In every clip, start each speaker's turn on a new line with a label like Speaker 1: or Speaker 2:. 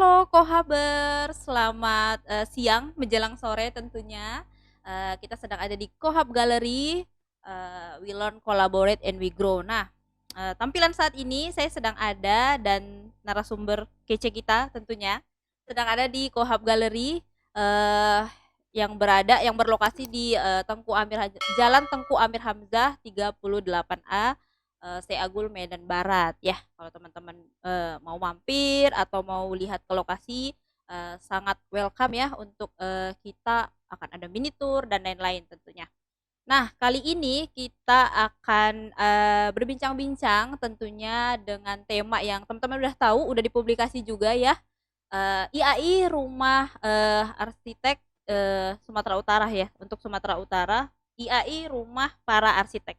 Speaker 1: Halo Kohaber, selamat siang menjelang sore tentunya. Kita sedang ada di Kohab Gallery, we learn, collaborate, and we grow. Nah, tampilan saat ini saya sedang ada dan narasumber kece kita tentunya sedang ada di Kohab Gallery, yang berlokasi di Jalan Tengku Amir Hamzah 38A, Seagul Medan Barat ya. Kalau teman-teman mau mampir atau mau lihat ke lokasi, sangat welcome ya untuk kita akan ada mini tour dan lain-lain tentunya. Nah, kali ini kita akan berbincang-bincang tentunya dengan tema yang teman-teman udah tahu, udah dipublikasi juga ya. IAI Rumah Arsitek Sumatera Utara ya. Untuk Sumatera Utara, IAI Rumah Para Arsitek.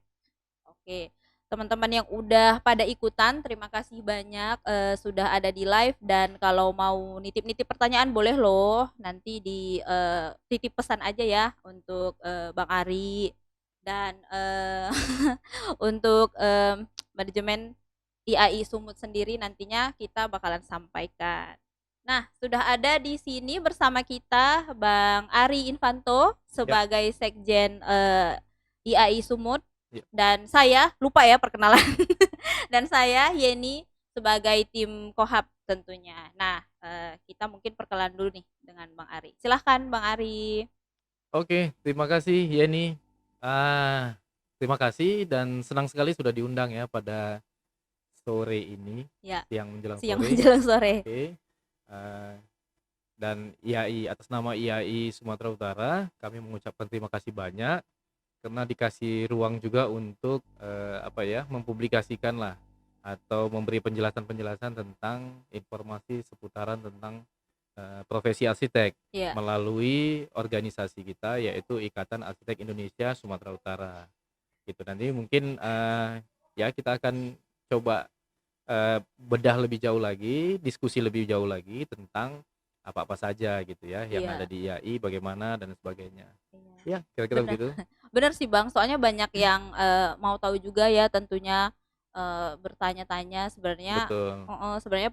Speaker 1: Oke, teman-teman yang udah pada ikutan, terima kasih banyak sudah ada di live, dan kalau mau nitip-nitip pertanyaan boleh loh, nanti di titip pesan aja ya untuk Bang Ari dan untuk manajemen IAI Sumut sendiri nantinya kita bakalan sampaikan. Nah, sudah ada di sini bersama kita Bang Ari Infanto
Speaker 2: Ya,
Speaker 1: sebagai Sekjen IAI Sumut,
Speaker 2: ya.
Speaker 1: dan saya lupa ya perkenalan dan saya Yeni sebagai tim Kohab tentunya. Nah, kita mungkin perkenalan dulu nih dengan Bang Ari. Silahkan Bang Ari.
Speaker 2: Oke, terima kasih Yeni. Terima kasih dan senang sekali sudah diundang ya pada sore ini,
Speaker 1: Ya,
Speaker 2: siang menjelang
Speaker 1: siang
Speaker 2: sore.
Speaker 1: menjelang sore.
Speaker 2: Oke, eee, dan IAI, atas nama IAI Sumatera Utara, kami mengucapkan terima kasih banyak karena dikasih ruang juga untuk, mempublikasikan lah atau memberi penjelasan-penjelasan tentang informasi seputaran tentang profesi arsitek
Speaker 1: Ya.
Speaker 2: melalui organisasi kita, yaitu Ikatan Arsitek Indonesia Sumatera Utara. Gitu, nanti mungkin ya kita akan coba bedah lebih jauh lagi, diskusi lebih jauh lagi tentang apa-apa saja gitu ya yang ada
Speaker 1: Iya.
Speaker 2: di IAI, bagaimana dan sebagainya.
Speaker 1: Iya.
Speaker 2: Ya, kira-kira
Speaker 1: Benar.
Speaker 2: begitu.
Speaker 1: Benar sih Bang, soalnya banyak yang mau tahu juga ya tentunya, bertanya-tanya sebenarnya.
Speaker 2: Betul.
Speaker 1: Heeh, sebenarnya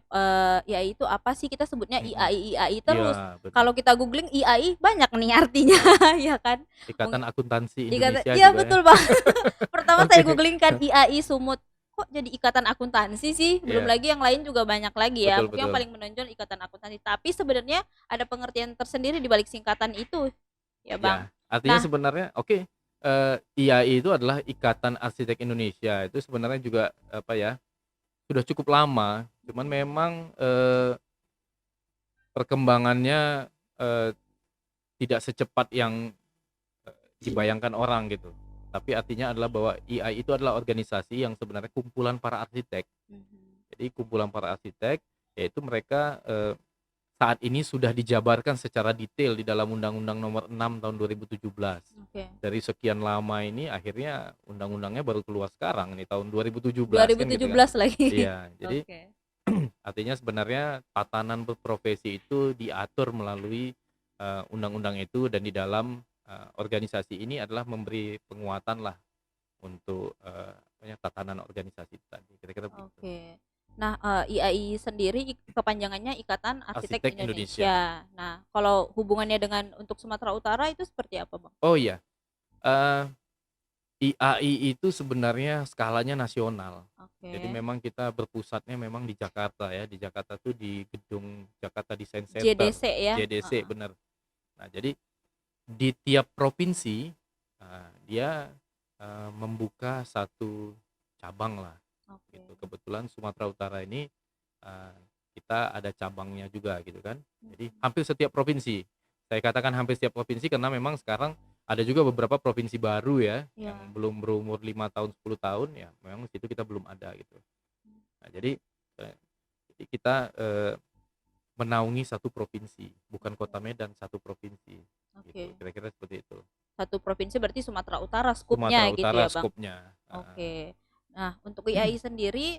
Speaker 1: IAI itu apa sih? Kita sebutnya
Speaker 2: Mhm.
Speaker 1: IAI terus.
Speaker 2: Iya, benar.
Speaker 1: Kalau kita googling IAI banyak nih artinya ya kan.
Speaker 2: Ikatan Akuntansi Indonesia
Speaker 1: Iya
Speaker 2: juga ya.
Speaker 1: betul Bang. Pertama saya
Speaker 2: Oke.
Speaker 1: googling kan IAI Sumut, kok jadi Ikatan Akuntansi sih? Belum
Speaker 2: Iya,
Speaker 1: lagi yang lain juga banyak lagi ya.
Speaker 2: betul
Speaker 1: Mungkin yang
Speaker 2: betul.
Speaker 1: paling menonjol Ikatan Akuntansi, tapi sebenarnya ada pengertian tersendiri di balik singkatan itu ya Bang.
Speaker 2: Ya, artinya
Speaker 1: Nah,
Speaker 2: sebenarnya oke, IAI itu adalah Ikatan Arsitek Indonesia, itu sebenarnya juga, sudah cukup lama, cuman
Speaker 1: mhm,
Speaker 2: memang, perkembangannya, eee, tidak secepat yang, dibayangkan orang gitu. Tapi artinya adalah bahwa IAI itu adalah organisasi yang sebenarnya kumpulan para arsitek.
Speaker 1: mhm,
Speaker 2: Jadi kumpulan para arsitek, yaitu mereka, saat ini sudah dijabarkan secara detail di dalam Undang-Undang Nomor 6 Tahun 2017.
Speaker 1: oke.
Speaker 2: Dari sekian lama ini akhirnya undang-undangnya baru keluar sekarang nih tahun 2017 kan gitu kan.
Speaker 1: 2017 lagi.
Speaker 2: Iya, jadi
Speaker 1: Oke.
Speaker 2: artinya sebenarnya tatanan berprofesi itu diatur melalui, undang-undang itu, dan di dalam, organisasi ini adalah memberi penguatan lah untuk, tatanan organisasi itu tadi, kira-kira begitu.
Speaker 1: Oke. Nah, IAI sendiri kepanjangannya Ikatan Arsitek
Speaker 2: Arsitek Indonesia.
Speaker 1: Indonesia. Nah, kalau hubungannya dengan untuk Sumatera Utara itu seperti apa, Bang?
Speaker 2: Oh iya, eee IAI itu sebenarnya skalanya nasional. Jadi
Speaker 1: Oke.
Speaker 2: memang kita berpusatnya memang di Jakarta ya, di Jakarta tuh di gedung Jakarta Design Center,
Speaker 1: JDC ya?
Speaker 2: JDC,
Speaker 1: Heeh.
Speaker 2: bener. Nah, jadi di tiap provinsi, dia, membuka satu cabang lah
Speaker 1: Oke.
Speaker 2: gitu. Kebetulan Sumatera Utara ini, eee, kita ada cabangnya juga gitu kan. Jadi
Speaker 1: Mhm.
Speaker 2: hampir setiap provinsi, saya katakan hampir setiap provinsi karena memang sekarang ada juga beberapa provinsi baru ya, yang
Speaker 1: Iya.
Speaker 2: belum berumur 5 tahun, 10 tahun, ya memang di situ kita belum ada gitu. Nah, eee, jadi kita, menaungi satu provinsi, bukan
Speaker 1: Oke.
Speaker 2: Kota Medan, satu provinsi gitu,
Speaker 1: Oke.
Speaker 2: kira-kira seperti itu.
Speaker 1: Satu provinsi berarti Sumatera Utara
Speaker 2: Sumatera
Speaker 1: skupnya gitu
Speaker 2: Utara
Speaker 1: ya, Bang?
Speaker 2: skopnya, heeh.
Speaker 1: Oke. Nah, untuk IAI sendiri,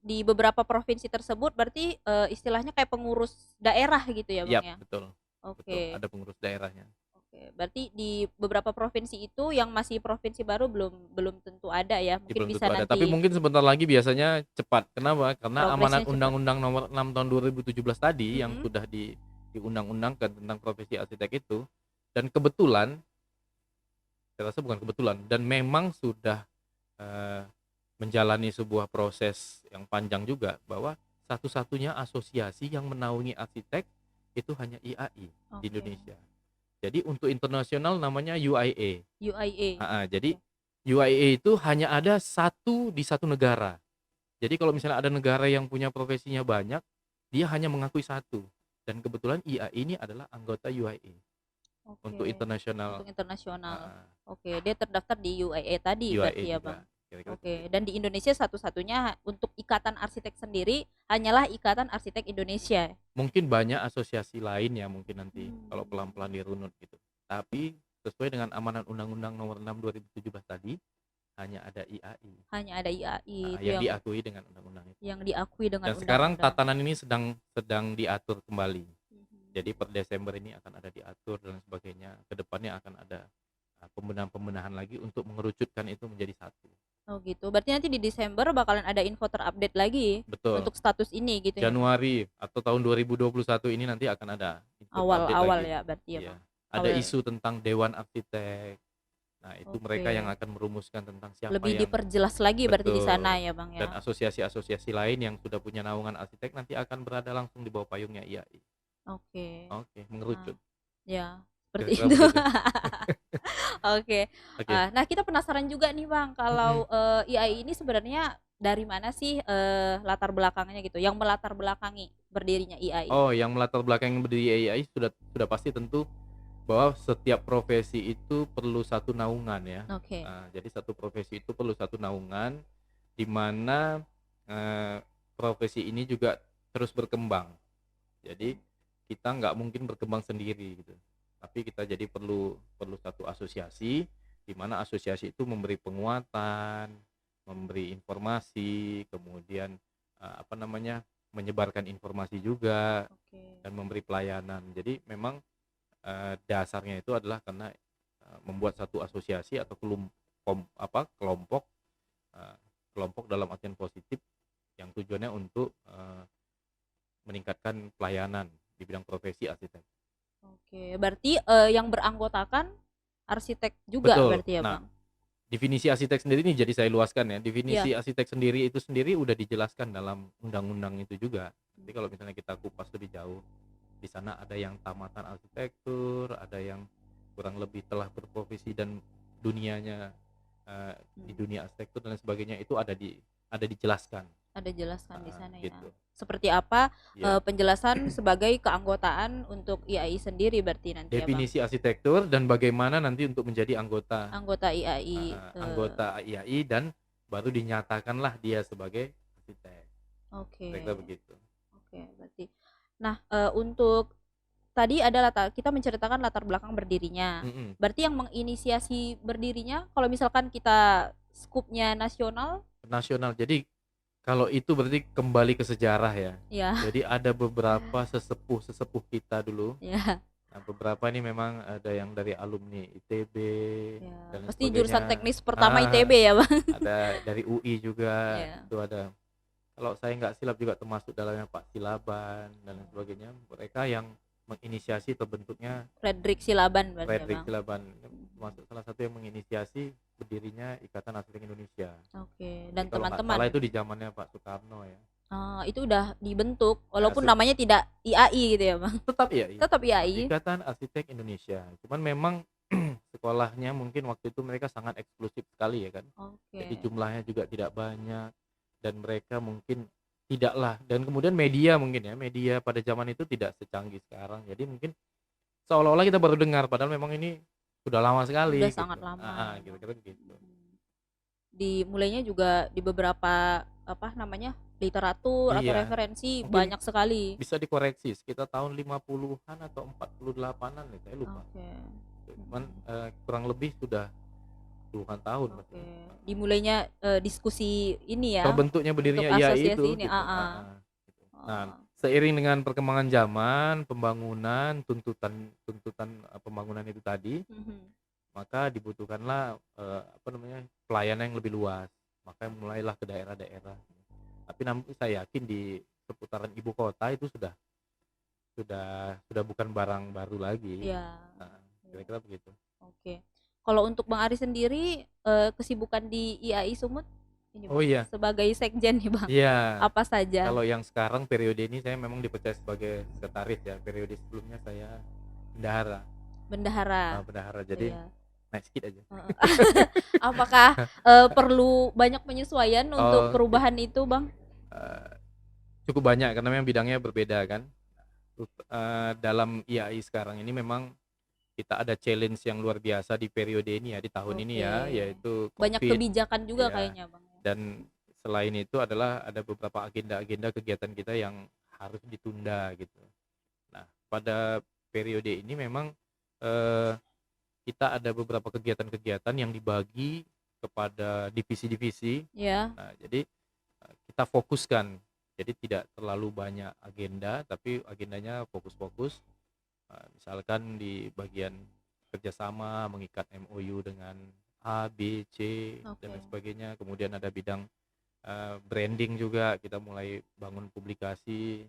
Speaker 1: di beberapa provinsi tersebut berarti, istilahnya kayak pengurus daerah gitu ya, Bang,
Speaker 2: Iyap,
Speaker 1: ya?
Speaker 2: betul betul,
Speaker 1: Oke.
Speaker 2: ada pengurus daerahnya.
Speaker 1: Oke, berarti di beberapa provinsi itu yang masih provinsi baru belum belum tentu ada ya.
Speaker 2: Di
Speaker 1: Mungkin
Speaker 2: belum
Speaker 1: bisa
Speaker 2: tentu ada, tapi
Speaker 1: nanti
Speaker 2: mungkin sebentar lagi biasanya cepat. Kenapa? Karena amanat
Speaker 1: progresnya cepat.
Speaker 2: Undang-Undang Nomor 6 Tahun 2017 tadi yang
Speaker 1: Mm-mm.
Speaker 2: sudah diundang-undangkan tentang profesi arsitek itu, dan kebetulan, saya rasa bukan kebetulan, dan memang sudah eh, menjalani sebuah proses yang panjang juga, bahwa satu-satunya asosiasi yang menaungi arsitek itu hanya IAI di
Speaker 1: Oke.
Speaker 2: Indonesia. Jadi untuk internasional namanya UIA.
Speaker 1: UIA.
Speaker 2: Jadi
Speaker 1: Oke.
Speaker 2: UIA itu hanya ada satu di satu negara. Jadi kalau misalnya ada negara yang punya profesinya banyak, dia hanya mengakui satu. Dan kebetulan IAI ini adalah anggota UIA untuk
Speaker 1: Oke.
Speaker 2: internasional.
Speaker 1: Untuk internasional.
Speaker 2: uh,
Speaker 1: Oke, dia terdaftar di UIA tadi
Speaker 2: UIA
Speaker 1: berarti ya,
Speaker 2: juga.
Speaker 1: Bang.
Speaker 2: Kira-kira
Speaker 1: Oke,
Speaker 2: begitu.
Speaker 1: dan di Indonesia satu-satunya untuk Ikatan Arsitek sendiri hanyalah Ikatan Arsitek Indonesia.
Speaker 2: Mungkin banyak asosiasi lain ya mungkin nanti kalau
Speaker 1: Hmm.
Speaker 2: pelan-pelan dirunut gitu. Tapi sesuai dengan amanat Undang-Undang Nomor 6 2017 tadi, hanya ada IAI
Speaker 1: Hanya ada IAI itu
Speaker 2: yang diakui dengan undang-undang itu.
Speaker 1: yang diakui dengan
Speaker 2: Dan sekarang
Speaker 1: undang-undang.
Speaker 2: tatanan ini sedang diatur kembali.
Speaker 1: Mhm.
Speaker 2: Jadi per Desember ini akan ada diatur dan sebagainya. Kedepannya akan ada pembenahan-pembenahan lagi untuk mengerucutkan itu menjadi satu.
Speaker 1: Oh gitu. Berarti nanti di Desember bakalan ada info terupdate lagi
Speaker 2: Betul.
Speaker 1: untuk status ini gitu ya, Bang.
Speaker 2: Januari atau tahun 2021 ini nanti akan ada info update
Speaker 1: Awal-awal
Speaker 2: lagi.
Speaker 1: ya berarti ya,
Speaker 2: Iya.
Speaker 1: Bang.
Speaker 2: Ada
Speaker 1: Awal.
Speaker 2: isu tentang Dewan Arsitek. Nah, itu mereka yang
Speaker 1: Oke.
Speaker 2: akan merumuskan tentang siapa
Speaker 1: Lebih
Speaker 2: yang
Speaker 1: diperjelas lagi berarti di sana
Speaker 2: betul.
Speaker 1: ya, Bang
Speaker 2: Dan
Speaker 1: ya.
Speaker 2: asosiasi-asosiasi lain yang sudah punya naungan arsitek nanti akan berada langsung di bawah payungnya IAI.
Speaker 1: Oke.
Speaker 2: Oke,
Speaker 1: Nah,
Speaker 2: mengerucut.
Speaker 1: ya, seperti
Speaker 2: Kira-kira
Speaker 1: itu.
Speaker 2: begitu.
Speaker 1: Oke.
Speaker 2: Oke.
Speaker 1: Nah, kita penasaran juga nih, Bang,
Speaker 2: Mm-mm.
Speaker 1: kalau IAI ini sebenarnya dari mana sih latar belakangnya gitu, yang melatar belakangi berdirinya IAI?
Speaker 2: Oh, yang melatar belakang berdiri AI sudah pasti tentu bahwa setiap profesi itu perlu satu naungan ya.
Speaker 1: Oke.
Speaker 2: Nah, jadi satu profesi itu perlu satu naungan, di mana eh, profesi ini juga terus berkembang. Jadi kita nggak mungkin berkembang sendiri gitu. Tapi kita jadi perlu satu asosiasi, di mana asosiasi itu memberi penguatan, memberi informasi, kemudian apa namanya, menyebarkan informasi juga
Speaker 1: Oke.
Speaker 2: dan memberi pelayanan. Jadi memang dasarnya itu adalah karena membuat satu asosiasi atau kelompok, eh, kelompok dalam artian positif yang tujuannya untuk meningkatkan pelayanan di bidang profesi arsitek.
Speaker 1: Oke, berarti yang beranggotakan arsitek juga
Speaker 2: Betul.
Speaker 1: berarti ya,
Speaker 2: Nah,
Speaker 1: Bang?
Speaker 2: definisi arsitek sendiri ini jadi saya luaskan ya.
Speaker 1: Iya.
Speaker 2: Definisi arsitek sendiri itu sendiri udah dijelaskan dalam undang-undang itu juga. Jadi kalau misalnya kita kupas lebih jauh, di sana ada yang tamatan arsitektur, ada yang kurang lebih telah berprofesi dan dunianya di dunia arsitektur dan sebagainya, itu ada dijelaskan.
Speaker 1: Ada jelaskan di sana ya.
Speaker 2: Gitu.
Speaker 1: Seperti apa
Speaker 2: Ya.
Speaker 1: penjelasan sebagai keanggotaan untuk IAI sendiri berarti nanti ya, Bang?
Speaker 2: Definisi arsitektur dan bagaimana nanti untuk menjadi anggota
Speaker 1: Anggota IAI.
Speaker 2: anggota IAI dan baru dinyatakanlah dia sebagai arsitek.
Speaker 1: Oke.
Speaker 2: Kira-kira begitu.
Speaker 1: Oke, berarti. Nah, untuk tadi ada kita menceritakan latar belakang berdirinya.
Speaker 2: Mm-mm.
Speaker 1: Berarti yang menginisiasi berdirinya kalau misalkan kita skupnya nasional,
Speaker 2: Nasional. Jadi kalau itu berarti kembali ke sejarah ya.
Speaker 1: ya,
Speaker 2: Jadi ada beberapa sesepuh kita dulu.
Speaker 1: ya,
Speaker 2: Nah, beberapa ini memang ada yang dari alumni ITB
Speaker 1: ya.
Speaker 2: dan lain
Speaker 1: Pasti jurusan
Speaker 2: sebagainya.
Speaker 1: teknis pertama
Speaker 2: Ah,
Speaker 1: ITB ya, Bang.
Speaker 2: Ada dari UI juga.
Speaker 1: Ya.
Speaker 2: Itu ada. Kalau saya nggak silap juga termasuk dalamnya Pak Silaban dan lain sebagainya. Mereka yang menginisiasi terbentuknya
Speaker 1: Frederick Silaban berarti ya,
Speaker 2: Frederick
Speaker 1: Bang.
Speaker 2: Silaban, termasuk salah satu yang menginisiasi berdirinya Ikatan Arsitek Indonesia.
Speaker 1: Oke, dan
Speaker 2: Jadi kalau nggak
Speaker 1: teman-teman
Speaker 2: salah itu di zamannya Pak Soekarno ya.
Speaker 1: itu udah dibentuk walaupun
Speaker 2: Asik.
Speaker 1: namanya tidak IAI gitu ya, Bang.
Speaker 2: Tetap ya,
Speaker 1: Tetap IAI.
Speaker 2: Ikatan Arsitek Indonesia. Cuman memang sekolahnya mungkin waktu itu mereka sangat eksklusif sekali ya kan.
Speaker 1: Oke.
Speaker 2: Jadi jumlahnya juga tidak banyak dan mereka mungkin tidaklah, dan kemudian media mungkin ya, media pada zaman itu tidak secanggih sekarang. Jadi mungkin seolah-olah kita baru dengar padahal memang ini sudah lama sekali.
Speaker 1: Udah
Speaker 2: gitu.
Speaker 1: sangat lama.
Speaker 2: Kira-kira gitu.
Speaker 1: Dimulainya juga di beberapa literatur atau
Speaker 2: Iya,
Speaker 1: referensi
Speaker 2: mungkin
Speaker 1: banyak sekali.
Speaker 2: bisa dikoreksi sekitar tahun 50-an atau 48-an nih, saya lupa.
Speaker 1: Oke.
Speaker 2: Cuman kurang lebih sudah puluhan tahun.
Speaker 1: Oke. Dimulainya diskusi ini ya.
Speaker 2: Bentuknya berdirinya
Speaker 1: untuk
Speaker 2: IAI
Speaker 1: asosiasi
Speaker 2: itu
Speaker 1: ini.
Speaker 2: gitu.
Speaker 1: Gitu.
Speaker 2: Nah, Seiring dengan perkembangan zaman, pembangunan, tuntutan pembangunan itu tadi,
Speaker 1: Mhm.
Speaker 2: maka dibutuhkanlah apa namanya, pelayanan yang lebih luas. Maka mulailah ke daerah-daerah. Tapi namun saya yakin di seputaran ibu kota itu sudah bukan barang baru lagi.
Speaker 1: Iya.
Speaker 2: Nah,
Speaker 1: Iya.
Speaker 2: kira-kira begitu.
Speaker 1: Oke. Kalau untuk Bang Ari sendiri, kesibukan di IAI Sumut ini
Speaker 2: Oh
Speaker 1: Bang,
Speaker 2: iya,
Speaker 1: sebagai sekjen nih Bang,
Speaker 2: iya.
Speaker 1: apa saja?
Speaker 2: Kalau yang sekarang periode ini saya memang dipercaya sebagai sekretaris ya. Periode sebelumnya saya bendahara.
Speaker 1: Bendahara.
Speaker 2: Bendahara. Jadi
Speaker 1: Iya.
Speaker 2: naik sedikit aja.
Speaker 1: Heeh. Apakah, perlu banyak penyesuaian untuk
Speaker 2: Oh,
Speaker 1: perubahan itu Bang?
Speaker 2: eh, cukup banyak karena memang bidangnya berbeda kan. Dalam IAI sekarang ini memang kita ada challenge yang luar biasa di periode ini ya, di tahun ini
Speaker 1: Oke.
Speaker 2: ya, yaitu
Speaker 1: Banyak
Speaker 2: COVID
Speaker 1: kebijakan juga
Speaker 2: ya.
Speaker 1: kayaknya Bang ya?
Speaker 2: Dan selain itu adalah ada beberapa agenda-agenda kegiatan kita yang harus ditunda gitu. Nah, pada periode ini memang eh, kita ada beberapa kegiatan-kegiatan yang dibagi kepada divisi-divisi.
Speaker 1: Iya.
Speaker 2: Nah, jadi kita fokuskan. Jadi tidak terlalu banyak agenda, tapi agendanya fokus-fokus. Misalkan di bagian kerjasama mengikat MOU dengan A, B, C dan
Speaker 1: Oke.
Speaker 2: lain sebagainya. Kemudian ada bidang branding juga, kita mulai bangun publikasi,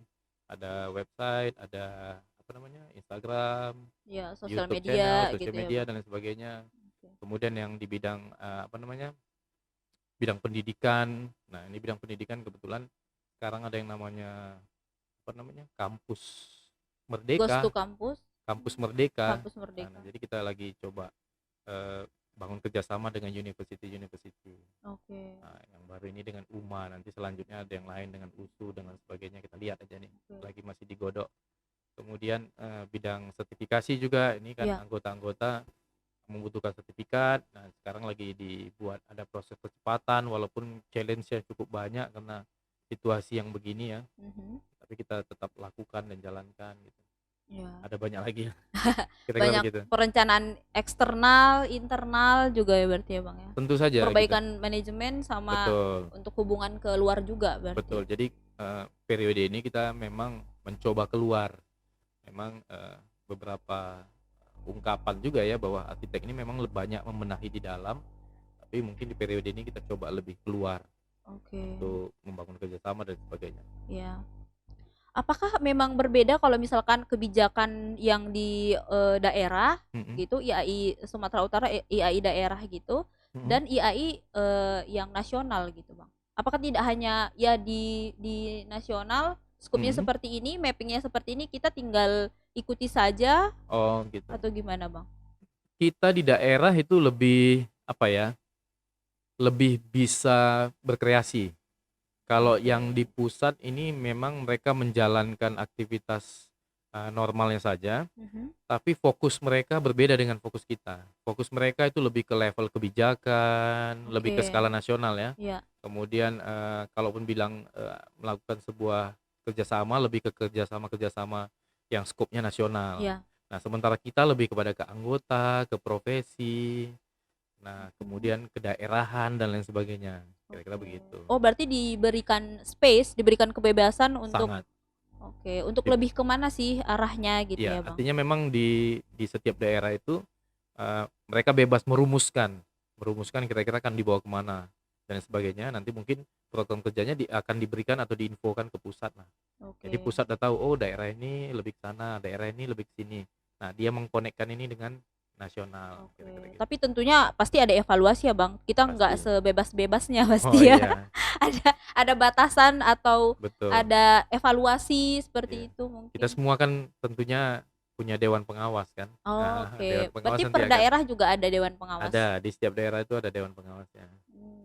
Speaker 2: ada website, ada apa namanya, Instagram,
Speaker 1: Iya, sosial
Speaker 2: YouTube channel,
Speaker 1: media
Speaker 2: sosial
Speaker 1: gitu ya
Speaker 2: media
Speaker 1: Bang?
Speaker 2: dan lain sebagainya.
Speaker 1: Oke.
Speaker 2: Kemudian yang di bidang apa namanya, bidang pendidikan. Nah, ini bidang pendidikan kebetulan sekarang ada yang namanya apa namanya, kampus
Speaker 1: Ghost to
Speaker 2: Merdeka,
Speaker 1: Campus?
Speaker 2: kampus Merdeka.
Speaker 1: Kampus
Speaker 2: Nah,
Speaker 1: Merdeka.
Speaker 2: jadi kita lagi coba bangun kerjasama dengan university.
Speaker 1: Oke.
Speaker 2: Nah, yang baru ini dengan UMA, nanti selanjutnya ada yang lain dengan USU dan lain sebagainya, kita lihat aja nih,
Speaker 1: Oke.
Speaker 2: lagi masih digodok. Kemudian bidang sertifikasi juga, ini kan
Speaker 1: Iya.
Speaker 2: anggota-anggota membutuhkan sertifikat. Nah, sekarang lagi dibuat ada proses percepatan, walaupun challenge-nya cukup banyak karena situasi yang begini ya,
Speaker 1: Mhm.
Speaker 2: tapi kita tetap lakukan dan jalankan gitu.
Speaker 1: Iya.
Speaker 2: Ada banyak lagi ya, kira-kira
Speaker 1: Banyak
Speaker 2: begitu.
Speaker 1: perencanaan eksternal, internal juga ya berarti ya Bang ya?
Speaker 2: Tentu saja gitu.
Speaker 1: Perbaikan manajemen sama
Speaker 2: Betul.
Speaker 1: untuk hubungan ke luar juga berarti?
Speaker 2: Betul. Jadi periode ini kita memang mencoba keluar. Memang beberapa ungkapan juga ya bahwa arsitek ini memang banyak membenahi di dalam, tapi mungkin di periode ini kita coba lebih keluar
Speaker 1: Oke.
Speaker 2: untuk membangun kerjasama dan sebagainya.
Speaker 1: Iya. Apakah memang berbeda kalau misalkan kebijakan yang di, daerah
Speaker 2: Mhm,
Speaker 1: gitu, IAI Sumatera Utara, IAI daerah gitu,
Speaker 2: mhm,
Speaker 1: dan IAI, yang nasional gitu, Bang? Apakah tidak hanya ya di nasional skupnya
Speaker 2: mhm.
Speaker 1: seperti ini, mapping-nya seperti ini, kita tinggal ikuti saja
Speaker 2: Oh gitu.
Speaker 1: atau gimana, Bang?
Speaker 2: Kita di daerah itu lebih apa ya, lebih bisa berkreasi. Kalau yang di
Speaker 1: Oke.
Speaker 2: pusat ini memang mereka menjalankan aktivitas normalnya saja.
Speaker 1: Mhm.
Speaker 2: Tapi fokus mereka berbeda dengan fokus kita. Fokus mereka itu lebih ke level kebijakan, lebih ke
Speaker 1: Oke.
Speaker 2: skala nasional ya.
Speaker 1: Iya.
Speaker 2: Kemudian kalaupun bilang melakukan sebuah kerjasama, lebih ke kerjasama-kerjasama yang skopnya nasional.
Speaker 1: Iya.
Speaker 2: Nah, sementara kita lebih kepada ke anggota, ke profesi, nah
Speaker 1: Mhm.
Speaker 2: kemudian ke daerahan dan lain sebagainya. Kira-kira
Speaker 1: Oke.
Speaker 2: begitu.
Speaker 1: Oh, berarti diberikan space, diberikan kebebasan untuk
Speaker 2: Sangat.
Speaker 1: oke, untuk
Speaker 2: Di-
Speaker 1: lebih ke mana sih arahnya gitu
Speaker 2: Iya,
Speaker 1: ya, Bang?
Speaker 2: artinya memang di setiap daerah itu mereka bebas merumuskan kira-kira akan dibawa kemana dan sebagainya. Nanti mungkin program kerjanya akan diberikan atau diinfokan ke pusat lah. Jadi
Speaker 1: Oke.
Speaker 2: pusat udah tahu, oh daerah ini lebih ke sana, daerah ini lebih ke sini. Nah, dia mengkonekkan ini dengan nasional, kira-kira
Speaker 1: Oke.
Speaker 2: gitu.
Speaker 1: Tapi tentunya pasti ada evaluasi ya, Bang? Kita nggak
Speaker 2: Pasti.
Speaker 1: sebebas-bebasnya
Speaker 2: Oh
Speaker 1: pasti ya.
Speaker 2: iya,
Speaker 1: Ada batasan atau
Speaker 2: betul.
Speaker 1: ada evaluasi
Speaker 2: Iya.
Speaker 1: seperti itu
Speaker 2: Kita
Speaker 1: mungkin?
Speaker 2: semua kan tentunya punya dewan pengawas kan. Nah, dewan
Speaker 1: Oke.
Speaker 2: pengawas
Speaker 1: Berarti
Speaker 2: nanti
Speaker 1: per
Speaker 2: akan
Speaker 1: daerah juga ada dewan pengawas?
Speaker 2: ada di setiap daerah itu ada dewan pengawasnya.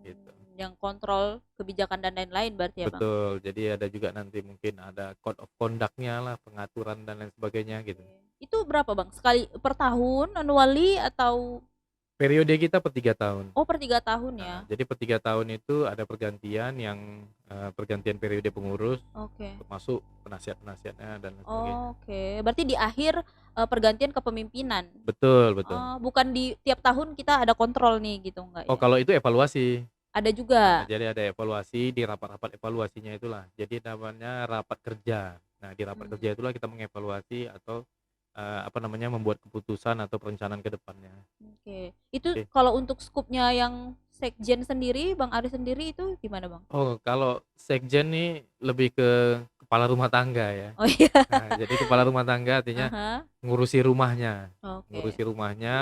Speaker 2: Gitu.
Speaker 1: Yang kontrol kebijakan dan lain-lain berarti ya, Bang?
Speaker 2: Betul, jadi ada juga nanti mungkin ada code of conduct-nya lah, pengaturan dan lain sebagainya gitu.
Speaker 1: Oke. Itu berapa, Bang? Sekali per tahun, annually atau
Speaker 2: Periode kita per 3 tahun.
Speaker 1: oh per 3 tahun ya?
Speaker 2: Jadi per 3 tahun itu ada pergantian yang pergantian periode pengurus,
Speaker 1: Oke.
Speaker 2: termasuk penasihat-penasihatnya dan lain sebagainya.
Speaker 1: Oke, berarti di akhir, pergantian kepemimpinan?
Speaker 2: Betul, betul.
Speaker 1: Oh, bukan di tiap tahun kita ada kontrol nih gitu, enggak
Speaker 2: Oh,
Speaker 1: ya?
Speaker 2: kalau itu evaluasi.
Speaker 1: Ada juga?
Speaker 2: Jadi ada evaluasi di rapat-rapat evaluasinya itulah. Jadi namanya rapat kerja. Nah, di rapat
Speaker 1: Mhm.
Speaker 2: kerja itulah kita mengevaluasi atau apa namanya, membuat keputusan atau perencanaan ke depannya.
Speaker 1: Oke. Itu
Speaker 2: Oke.
Speaker 1: kalau untuk skupnya yang sekjen sendiri, Bang Ari sendiri itu gimana, Bang?
Speaker 2: Oh, kalau sekjen nih lebih ke kepala rumah tangga ya.
Speaker 1: Oh iya.
Speaker 2: Nah, jadi kepala rumah tangga artinya
Speaker 1: Ah.
Speaker 2: ngurusi rumahnya,
Speaker 1: Oke.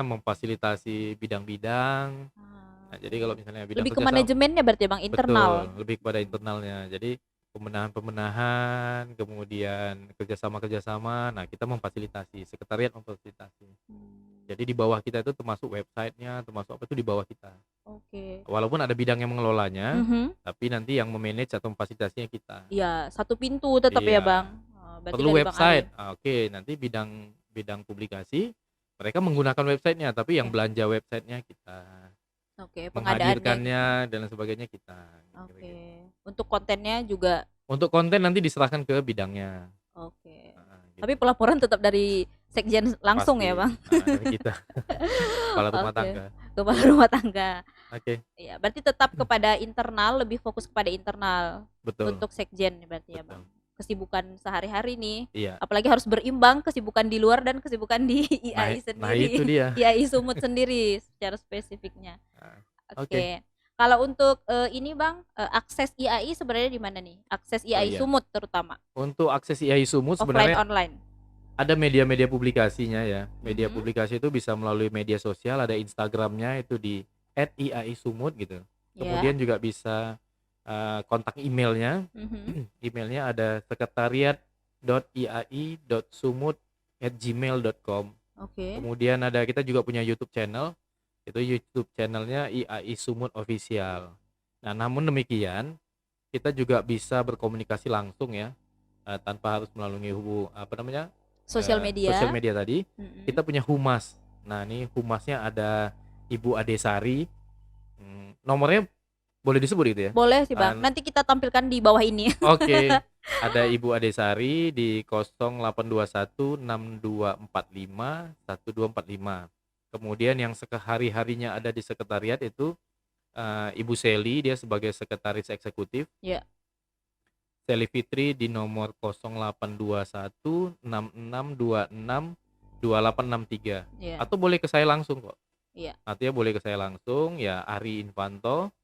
Speaker 2: memfasilitasi bidang-bidang.
Speaker 1: Ah,
Speaker 2: Nah, jadi
Speaker 1: oke.
Speaker 2: kalau misalnya bidang
Speaker 1: Lebih ke
Speaker 2: kerjasama.
Speaker 1: manajemennya berarti ya, Bang, internal?
Speaker 2: Betul, lebih kepada
Speaker 1: Mhm.
Speaker 2: internalnya. Jadi pembenahan-pembenahan, kemudian kerjasama-kerjasama, nah kita memfasilitasi, sekretariat memfasilitasi.
Speaker 1: Mmm,
Speaker 2: Jadi di bawah kita itu termasuk websitenya, termasuk apa itu di bawah kita.
Speaker 1: oke.
Speaker 2: Walaupun ada bidang yang mengelolanya,
Speaker 1: Mhm.
Speaker 2: tapi nanti yang memanage atau memfasilitasinya kita.
Speaker 1: Iya, satu pintu tetap ya, Bang?
Speaker 2: Iya,
Speaker 1: Berarti
Speaker 2: perlu
Speaker 1: dari Bang Ari?
Speaker 2: website, oke, nanti bidang bidang publikasi mereka menggunakan websitenya, tapi yang
Speaker 1: Ya,
Speaker 2: belanja websitenya kita,
Speaker 1: oke, pengadaannya gitu.
Speaker 2: menghadirkannya dan lain sebagainya kita, kira-kira
Speaker 1: Oke.
Speaker 2: gitu.
Speaker 1: Untuk kontennya juga
Speaker 2: Untuk konten nanti diserahkan ke bidangnya,
Speaker 1: oke. Tapi
Speaker 2: gitu.
Speaker 1: pelaporan tetap dari sekjen langsung ya,
Speaker 2: Pasti,
Speaker 1: Bang?
Speaker 2: dari kita, kepala rumah
Speaker 1: Oke,
Speaker 2: tangga.
Speaker 1: kepala rumah tangga.
Speaker 2: Oke,
Speaker 1: Iya, berarti tetap kepada internal, lebih fokus kepada internal
Speaker 2: betul
Speaker 1: untuk sekjen berarti ya, Bang?
Speaker 2: betul.
Speaker 1: Kesibukan sehari-hari nih,
Speaker 2: Iya.
Speaker 1: apalagi harus berimbang kesibukan di luar dan kesibukan di
Speaker 2: Nah
Speaker 1: IAI
Speaker 2: nah itu
Speaker 1: sendiri,
Speaker 2: dia.
Speaker 1: IAI Sumut sendiri secara spesifiknya.
Speaker 2: Heeh. Oke.
Speaker 1: Oke. Kalau untuk, ini Bang, akses IAI sebenarnya di mana nih? Akses
Speaker 2: Oh
Speaker 1: IAI
Speaker 2: iya,
Speaker 1: Sumut terutama,
Speaker 2: untuk akses IAI Sumut
Speaker 1: offline,
Speaker 2: sebenarnya
Speaker 1: online?
Speaker 2: ada media-media publikasinya ya. Media
Speaker 1: Mhm,
Speaker 2: publikasi itu bisa melalui media sosial, ada Instagramnya itu di @iai_sumut gitu.
Speaker 1: iya,
Speaker 2: Kemudian juga bisa, kontak emailnya,
Speaker 1: mhm,
Speaker 2: emailnya ada sekretariat.iai.sumut@gmail.com.
Speaker 1: oke.
Speaker 2: Kemudian ada kita juga punya YouTube channel, itu YouTube channelnya IAI Sumut Official. Nah, namun demikian, kita juga bisa berkomunikasi langsung ya, tanpa harus melalui apa namanya,
Speaker 1: Sosial
Speaker 2: sosial
Speaker 1: media,
Speaker 2: media tadi.
Speaker 1: mhm.
Speaker 2: Kita punya humas. Nah, ini humasnya ada Ibu Adesari, nomornya boleh disebut gitu ya?
Speaker 1: Boleh sih, Bang,
Speaker 2: An
Speaker 1: nanti kita tampilkan di bawah ini.
Speaker 2: oke, ada Ibu Adesari di 0821 6245 1245. Kemudian yang hari-harinya ada di sekretariat itu, Ibu Seli, dia sebagai sekretaris eksekutif.
Speaker 1: Ya,
Speaker 2: Sally Fitri di nomor 0821 6626 2863,
Speaker 1: iya,
Speaker 2: atau boleh ke saya langsung kok.
Speaker 1: iya.
Speaker 2: Artinya boleh ke saya langsung ya, Ari Infanto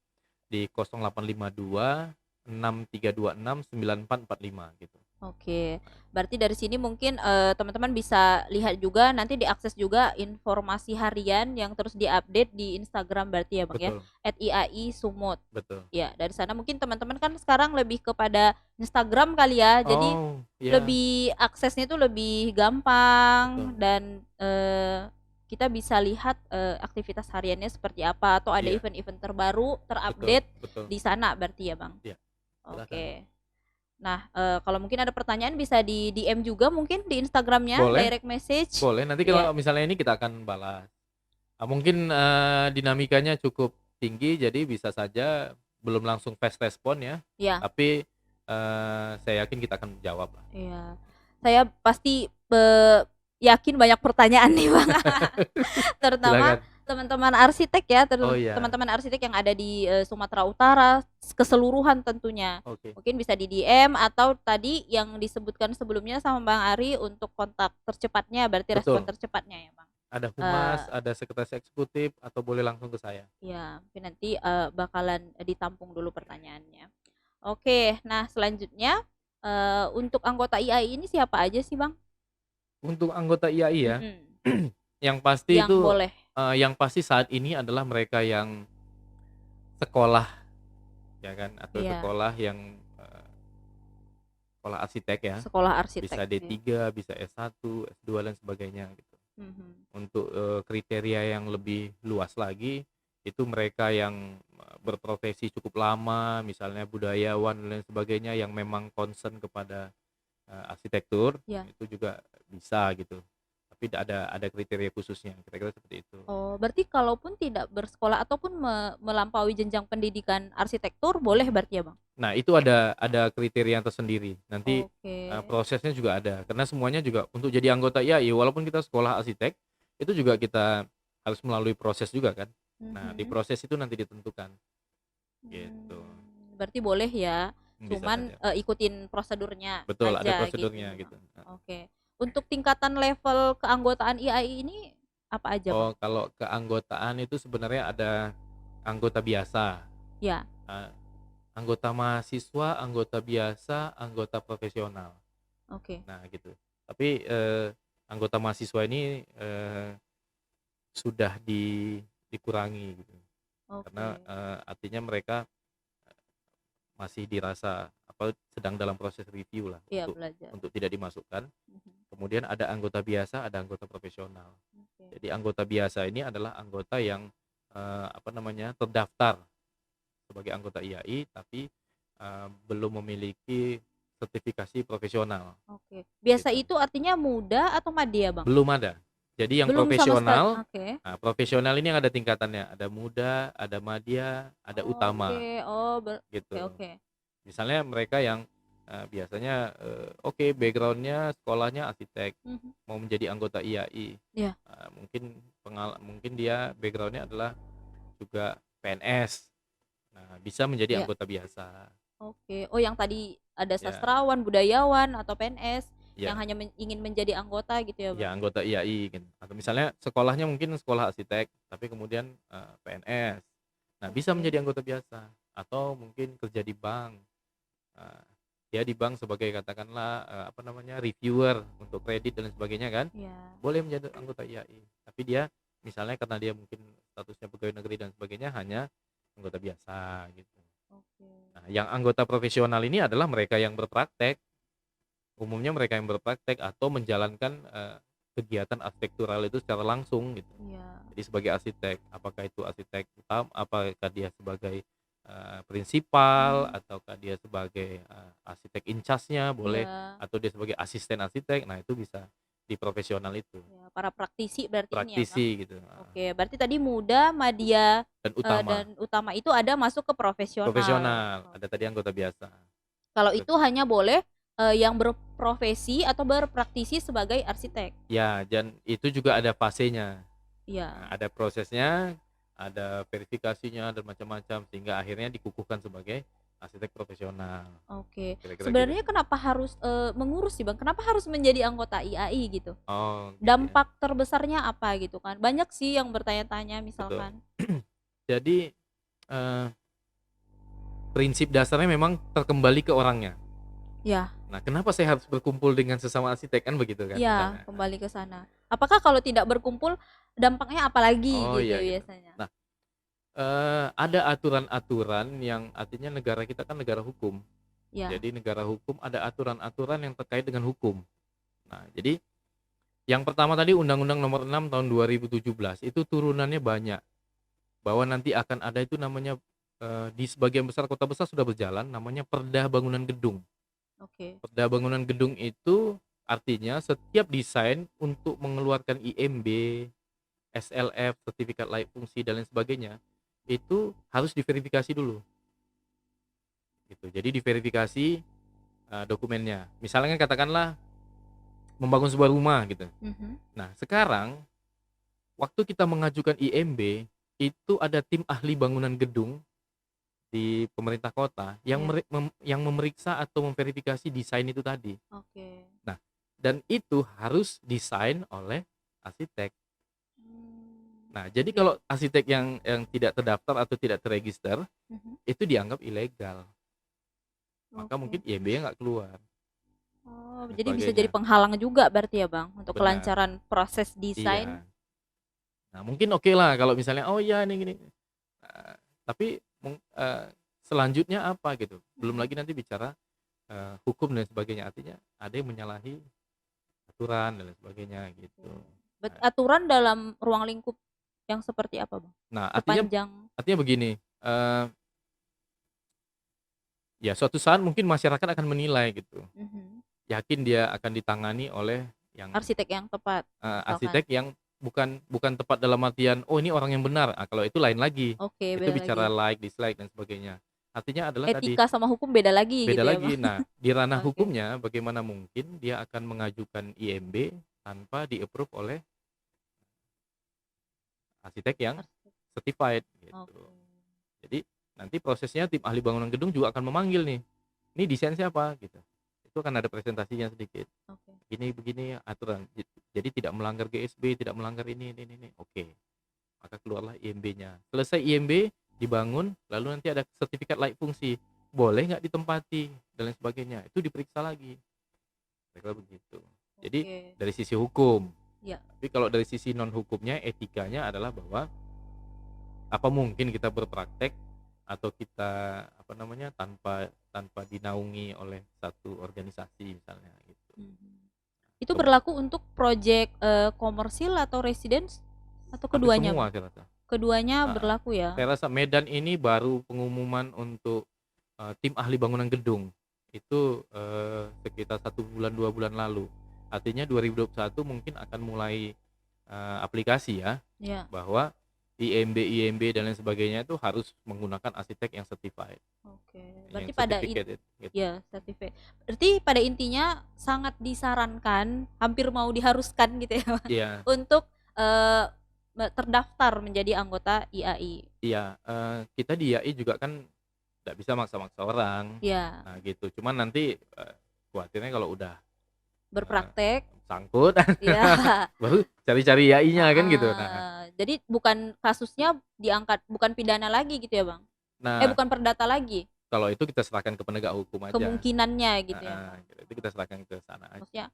Speaker 2: di 0852 6326 9445 gitu.
Speaker 1: Oke, berarti dari sini mungkin, teman-teman bisa lihat juga, nanti diakses juga informasi harian yang terus diupdate di Instagram berarti ya, Bang, ya,
Speaker 2: Betul
Speaker 1: @iai_sumut.
Speaker 2: betul.
Speaker 1: Ya, dari sana mungkin teman-teman kan sekarang lebih kepada Instagram kali ya, jadi
Speaker 2: Oh, iya,
Speaker 1: lebih aksesnya itu lebih
Speaker 2: betul.
Speaker 1: gampang dan, kita bisa lihat, aktivitas hariannya seperti apa atau ada
Speaker 2: Iya,
Speaker 1: event-event terbaru
Speaker 2: betul
Speaker 1: terupdate
Speaker 2: betul.
Speaker 1: di sana berarti ya, Bang?
Speaker 2: Iya, silakan.
Speaker 1: Oke. Nah, kalau mungkin ada pertanyaan bisa di DM juga mungkin di Instagram-nya,
Speaker 2: Boleh
Speaker 1: direct message.
Speaker 2: boleh, nanti
Speaker 1: Iya,
Speaker 2: kalau misalnya ini kita akan balas. Mungkin, dinamikanya cukup tinggi, jadi bisa saja belum langsung fast respon ya,
Speaker 1: iya,
Speaker 2: tapi, saya yakin kita akan jawab lah.
Speaker 1: iya. Saya pasti, yakin banyak pertanyaan nih, Bang. Terutama
Speaker 2: Silakan.
Speaker 1: teman-teman arsitek ya,
Speaker 2: Oh iya,
Speaker 1: teman-teman arsitek yang ada di, Sumatera Utara keseluruhan tentunya.
Speaker 2: oke,
Speaker 1: Mungkin bisa di DM atau tadi yang disebutkan sebelumnya sama Bang Ari untuk kontak tercepatnya, berarti respon
Speaker 2: betul.
Speaker 1: tercepatnya ya, Bang?
Speaker 2: Ada
Speaker 1: Eee
Speaker 2: humas, ada sekretaris eksekutif, atau boleh langsung ke saya.
Speaker 1: Iya, mungkin nanti, bakalan, ditampung dulu pertanyaannya. Oke, nah selanjutnya, untuk anggota IAI ini siapa aja sih, Bang?
Speaker 2: Untuk anggota IAI ya,
Speaker 1: Mhm,
Speaker 2: yang pasti
Speaker 1: yang
Speaker 2: itu,
Speaker 1: boleh
Speaker 2: yang pasti saat ini adalah mereka yang sekolah ya kan, atau
Speaker 1: iya,
Speaker 2: sekolah yang, sekolah arsitek ya,
Speaker 1: sekolah arsitek,
Speaker 2: bisa
Speaker 1: iya,
Speaker 2: D3, bisa S1, S2 dan sebagainya gitu.
Speaker 1: mhm,
Speaker 2: Untuk, kriteria yang lebih luas lagi, itu mereka yang, berprofesi cukup lama, misalnya budayawan dan lain sebagainya yang memang concern kepada, arsitektur,
Speaker 1: iya.
Speaker 2: itu juga bisa gitu. Tapi ada kriteria khususnya, kira-kira seperti itu.
Speaker 1: Oh, berarti kalaupun tidak bersekolah ataupun melampaui jenjang pendidikan arsitektur boleh berarti ya, Bang?
Speaker 2: Nah, itu ada kriteria tersendiri, nanti,
Speaker 1: Oke,
Speaker 2: prosesnya juga ada, karena semuanya juga untuk jadi anggota IAI walaupun kita sekolah arsitek, itu juga kita harus melalui proses juga kan. Nah, di
Speaker 1: mhm,
Speaker 2: proses itu nanti ditentukan, gitu.
Speaker 1: berarti boleh ya.
Speaker 2: bisa
Speaker 1: cuman,
Speaker 2: saja.
Speaker 1: ikutin prosedurnya
Speaker 2: Betul, ada
Speaker 1: aja gitu
Speaker 2: prosedurnya
Speaker 1: ya, Bang?
Speaker 2: gitu.
Speaker 1: Oke. Untuk tingkatan level keanggotaan IAI ini apa aja, Bang?
Speaker 2: Oh, kalau keanggotaan itu sebenarnya ada anggota biasa,
Speaker 1: Ya,
Speaker 2: eee, anggota mahasiswa, anggota biasa, anggota profesional.
Speaker 1: oke
Speaker 2: Nah gitu. Tapi, anggota mahasiswa ini, sudah dikurangi gitu. Karena,
Speaker 1: oke.
Speaker 2: artinya mereka masih dirasa apa, sedang dalam proses review lah
Speaker 1: Iya, belajar.
Speaker 2: untuk tidak dimasukkan.
Speaker 1: Mhm,
Speaker 2: Kemudian ada anggota biasa, ada anggota profesional.
Speaker 1: oke.
Speaker 2: Jadi anggota biasa ini adalah anggota yang, apa namanya, terdaftar sebagai anggota IAI tapi, belum memiliki sertifikasi profesional,
Speaker 1: Oke. Biasa
Speaker 2: gitu.
Speaker 1: itu artinya muda atau madya, Bang?
Speaker 2: Belum ada. Jadi yang
Speaker 1: Belum sama sekali?
Speaker 2: profesional,
Speaker 1: Oke.
Speaker 2: nah profesional ini yang ada tingkatannya, ada muda, ada madya, ada
Speaker 1: Oke.
Speaker 2: utama,
Speaker 1: Oh, oke
Speaker 2: gitu.
Speaker 1: oke.
Speaker 2: Misalnya mereka yang, biasanya, oke background-nya sekolahnya arsitek,
Speaker 1: Mhm.
Speaker 2: mau menjadi anggota IAI,
Speaker 1: Iya,
Speaker 2: mungkin dia background-nya adalah juga PNS, nah bisa menjadi
Speaker 1: iya.
Speaker 2: anggota biasa.
Speaker 1: Oke. Oh, yang tadi ada
Speaker 2: Ya,
Speaker 1: sastrawan, budayawan, atau PNS yang
Speaker 2: ya,
Speaker 1: hanya ingin menjadi anggota gitu ya,
Speaker 2: ya
Speaker 1: Bang?
Speaker 2: anggota IAI gitu. Atau misalnya sekolahnya mungkin sekolah arsitek, tapi kemudian, PNS. Nah bisa
Speaker 1: Oke.
Speaker 2: menjadi anggota biasa, atau mungkin kerja di bank, eee, dia di bank sebagai katakanlah, apa namanya, reviewer untuk kredit dan lain sebagainya kan,
Speaker 1: Iya.
Speaker 2: boleh menjadi anggota IAI. Tapi dia misalnya karena dia mungkin statusnya pegawai negeri dan sebagainya, hanya anggota biasa gitu.
Speaker 1: Oke.
Speaker 2: Nah yang anggota profesional ini adalah mereka yang berpraktek, umumnya mereka yang berpraktek atau menjalankan, kegiatan arsitektural itu secara langsung gitu.
Speaker 1: Iya.
Speaker 2: Jadi sebagai arsitek, apakah itu arsitek apakah dia sebagai, prinsipal,
Speaker 1: Mmm,
Speaker 2: ataukah dia sebagai, arsitek in charge-nya boleh,
Speaker 1: iya.
Speaker 2: atau dia sebagai asisten arsitek, nah itu bisa di profesional itu,
Speaker 1: Iya, para praktisi berarti ini ya, Bang?
Speaker 2: praktisi gitu,
Speaker 1: Oke, berarti tadi muda, madya,
Speaker 2: dan utama.
Speaker 1: dan utama itu ada masuk ke profesional.
Speaker 2: Profesional, ada tadi
Speaker 1: Oke.
Speaker 2: anggota biasa.
Speaker 1: Kalau
Speaker 2: Terus
Speaker 1: itu hanya boleh, yang berprofesi atau berpraktisi sebagai arsitek?
Speaker 2: ya, dan itu juga ada fasenya. Nah,
Speaker 1: Iya.
Speaker 2: ada prosesnya, ada verifikasinya dan macam-macam sehingga akhirnya dikukuhkan sebagai arsitek profesional,
Speaker 1: Oke.
Speaker 2: kira-kira gitu
Speaker 1: Sebenarnya
Speaker 2: sih.
Speaker 1: kenapa harus, mengurus sih, Bang? Kenapa harus menjadi anggota IAI gitu?
Speaker 2: Oh gitu ya,
Speaker 1: Dampak terbesarnya apa gitu kan? Banyak sih yang bertanya-tanya
Speaker 2: betul.
Speaker 1: misalkan.
Speaker 2: Jadi, eee, prinsip dasarnya memang terkembali ke orangnya.
Speaker 1: Ya,
Speaker 2: Nah, kenapa saya harus berkumpul dengan sesama arsitek, kan begitu kan
Speaker 1: iya,
Speaker 2: misalnya.
Speaker 1: kembali ke sana. Apakah kalau tidak berkumpul dampaknya apa lagi
Speaker 2: Oh
Speaker 1: gitu
Speaker 2: iya gitu.
Speaker 1: biasanya?
Speaker 2: Nah, ada aturan-aturan yang artinya negara kita kan negara hukum.
Speaker 1: Ya,
Speaker 2: Jadi negara hukum ada aturan-aturan yang terkait dengan hukum. Nah, jadi yang pertama tadi Undang-Undang Nomor 6 Tahun 2017 itu turunannya banyak, bahwa nanti akan ada itu namanya, di sebagian besar kota besar sudah berjalan namanya Perda Bangunan Gedung.
Speaker 1: oke.
Speaker 2: Perda Bangunan Gedung itu artinya setiap desain untuk mengeluarkan IMB, SLF, sertifikat layak fungsi dan lain sebagainya, itu harus diverifikasi dulu, gitu. Jadi diverifikasi, dokumennya. Misalnya katakanlah membangun sebuah rumah gitu.
Speaker 1: Mhm.
Speaker 2: Nah, sekarang waktu kita mengajukan IMB, itu ada tim ahli bangunan gedung di pemerintah kota yang
Speaker 1: Iya,
Speaker 2: yang memeriksa atau memverifikasi desain itu tadi.
Speaker 1: oke.
Speaker 2: Nah, dan itu harus desain oleh arsitek. Nah, jadi
Speaker 1: Oke.
Speaker 2: kalau arsitek yang tidak terdaftar atau tidak terregister,
Speaker 1: Mhm.
Speaker 2: itu dianggap ilegal, maka
Speaker 1: Oke.
Speaker 2: mungkin IMB-nya nggak keluar
Speaker 1: Oh,
Speaker 2: dan
Speaker 1: jadi bisa jadi
Speaker 2: sebagainya.
Speaker 1: penghalang juga berarti ya, Bang, untuk
Speaker 2: Benar,
Speaker 1: kelancaran proses desain?
Speaker 2: iya. Nah, mungkin oke lah kalau misalnya, "Oh iya ini gini," tapi selanjutnya apa gitu, belum
Speaker 1: Mhm.
Speaker 2: lagi nanti bicara, hukum dan sebagainya, artinya ada yang menyalahi aturan dan lain sebagainya gitu.
Speaker 1: Oke.
Speaker 2: Nah
Speaker 1: Aturan dalam ruang lingkup yang seperti apa, Bang?
Speaker 2: nah artinya
Speaker 1: Sepanjang
Speaker 2: artinya begini, ya suatu saat mungkin masyarakat akan menilai gitu,
Speaker 1: mhm,
Speaker 2: yakin dia akan ditangani oleh yang,
Speaker 1: arsitek yang tepat misalkan.
Speaker 2: arsitek yang bukan bukan tepat dalam artian, "Oh ini orang yang benar," kalau itu lain lagi,
Speaker 1: Oke,
Speaker 2: itu
Speaker 1: beda
Speaker 2: bicara
Speaker 1: lagi.
Speaker 2: like, dislike dan sebagainya. Artinya adalah tadi,
Speaker 1: Etika sama hukum beda lagi
Speaker 2: beda
Speaker 1: gitu ya,
Speaker 2: lagi.
Speaker 1: Bang?
Speaker 2: Nah, di ranah
Speaker 1: Oke.
Speaker 2: hukumnya bagaimana mungkin dia akan mengajukan IMB tanpa di-approve oleh arsitek yang
Speaker 1: Arsitek.
Speaker 2: certified gitu.
Speaker 1: Oke.
Speaker 2: Jadi nanti prosesnya tim ahli bangunan gedung juga akan memanggil nih, "Ini desain siapa?" Gitu. Itu akan ada presentasinya sedikit.
Speaker 1: Oke.
Speaker 2: Begini aturan. Jadi tidak melanggar GSB, tidak melanggar ini. Oke, maka keluarlah IMB-nya. Selesai IMB, dibangun, lalu nanti ada sertifikat layak fungsi. Boleh nggak ditempati dan lain sebagainya. Itu diperiksa lagi. Kira-kira begitu. Jadi
Speaker 1: Oke.
Speaker 2: dari sisi hukum.
Speaker 1: Ya.
Speaker 2: Tapi kalau dari sisi non hukumnya, etikanya adalah bahwa apa mungkin kita berpraktek atau kita apa namanya tanpa tanpa dinaungi oleh satu organisasi misalnya gitu.
Speaker 1: Itu berlaku untuk proyek komersil atau residence atau
Speaker 2: Hampir
Speaker 1: keduanya,
Speaker 2: semua
Speaker 1: Bang?
Speaker 2: saya rasa.
Speaker 1: Keduanya
Speaker 2: Heeh.
Speaker 1: berlaku ya?
Speaker 2: Saya rasa Medan ini baru pengumuman untuk tim ahli bangunan gedung. Itu sekitar 1 bulan 2 bulan lalu. Artinya 2021 mungkin akan mulai aplikasi ya,
Speaker 1: Ya.
Speaker 2: bahwa IMB dan lain sebagainya itu harus menggunakan arsitek yang certified,
Speaker 1: Oke.
Speaker 2: yang
Speaker 1: Berarti
Speaker 2: certificated gitu.
Speaker 1: ya, sertifikat. Berarti pada intinya sangat disarankan, hampir mau diharuskan gitu ya, Bang,
Speaker 2: Iya,
Speaker 1: untuk terdaftar menjadi anggota IAI.
Speaker 2: iya, kita di IAI juga kan nggak bisa maksa-maksa orang,
Speaker 1: Ya,
Speaker 2: nah gitu. Cuman nanti khawatirnya kalau udah
Speaker 1: berpraktek.
Speaker 2: sangkut
Speaker 1: Ya.
Speaker 2: baru cari-cari IAI-nya kan gitu.
Speaker 1: Jadi bukan kasusnya diangkat, bukan pidana lagi gitu ya, Bang?
Speaker 2: Nah
Speaker 1: Bukan perdata lagi,
Speaker 2: kalau itu kita serahkan ke penegak hukum aja.
Speaker 1: kemungkinannya gitu ya, Bang?
Speaker 2: Itu kita serahkan ke sana aja.
Speaker 1: Maksudnya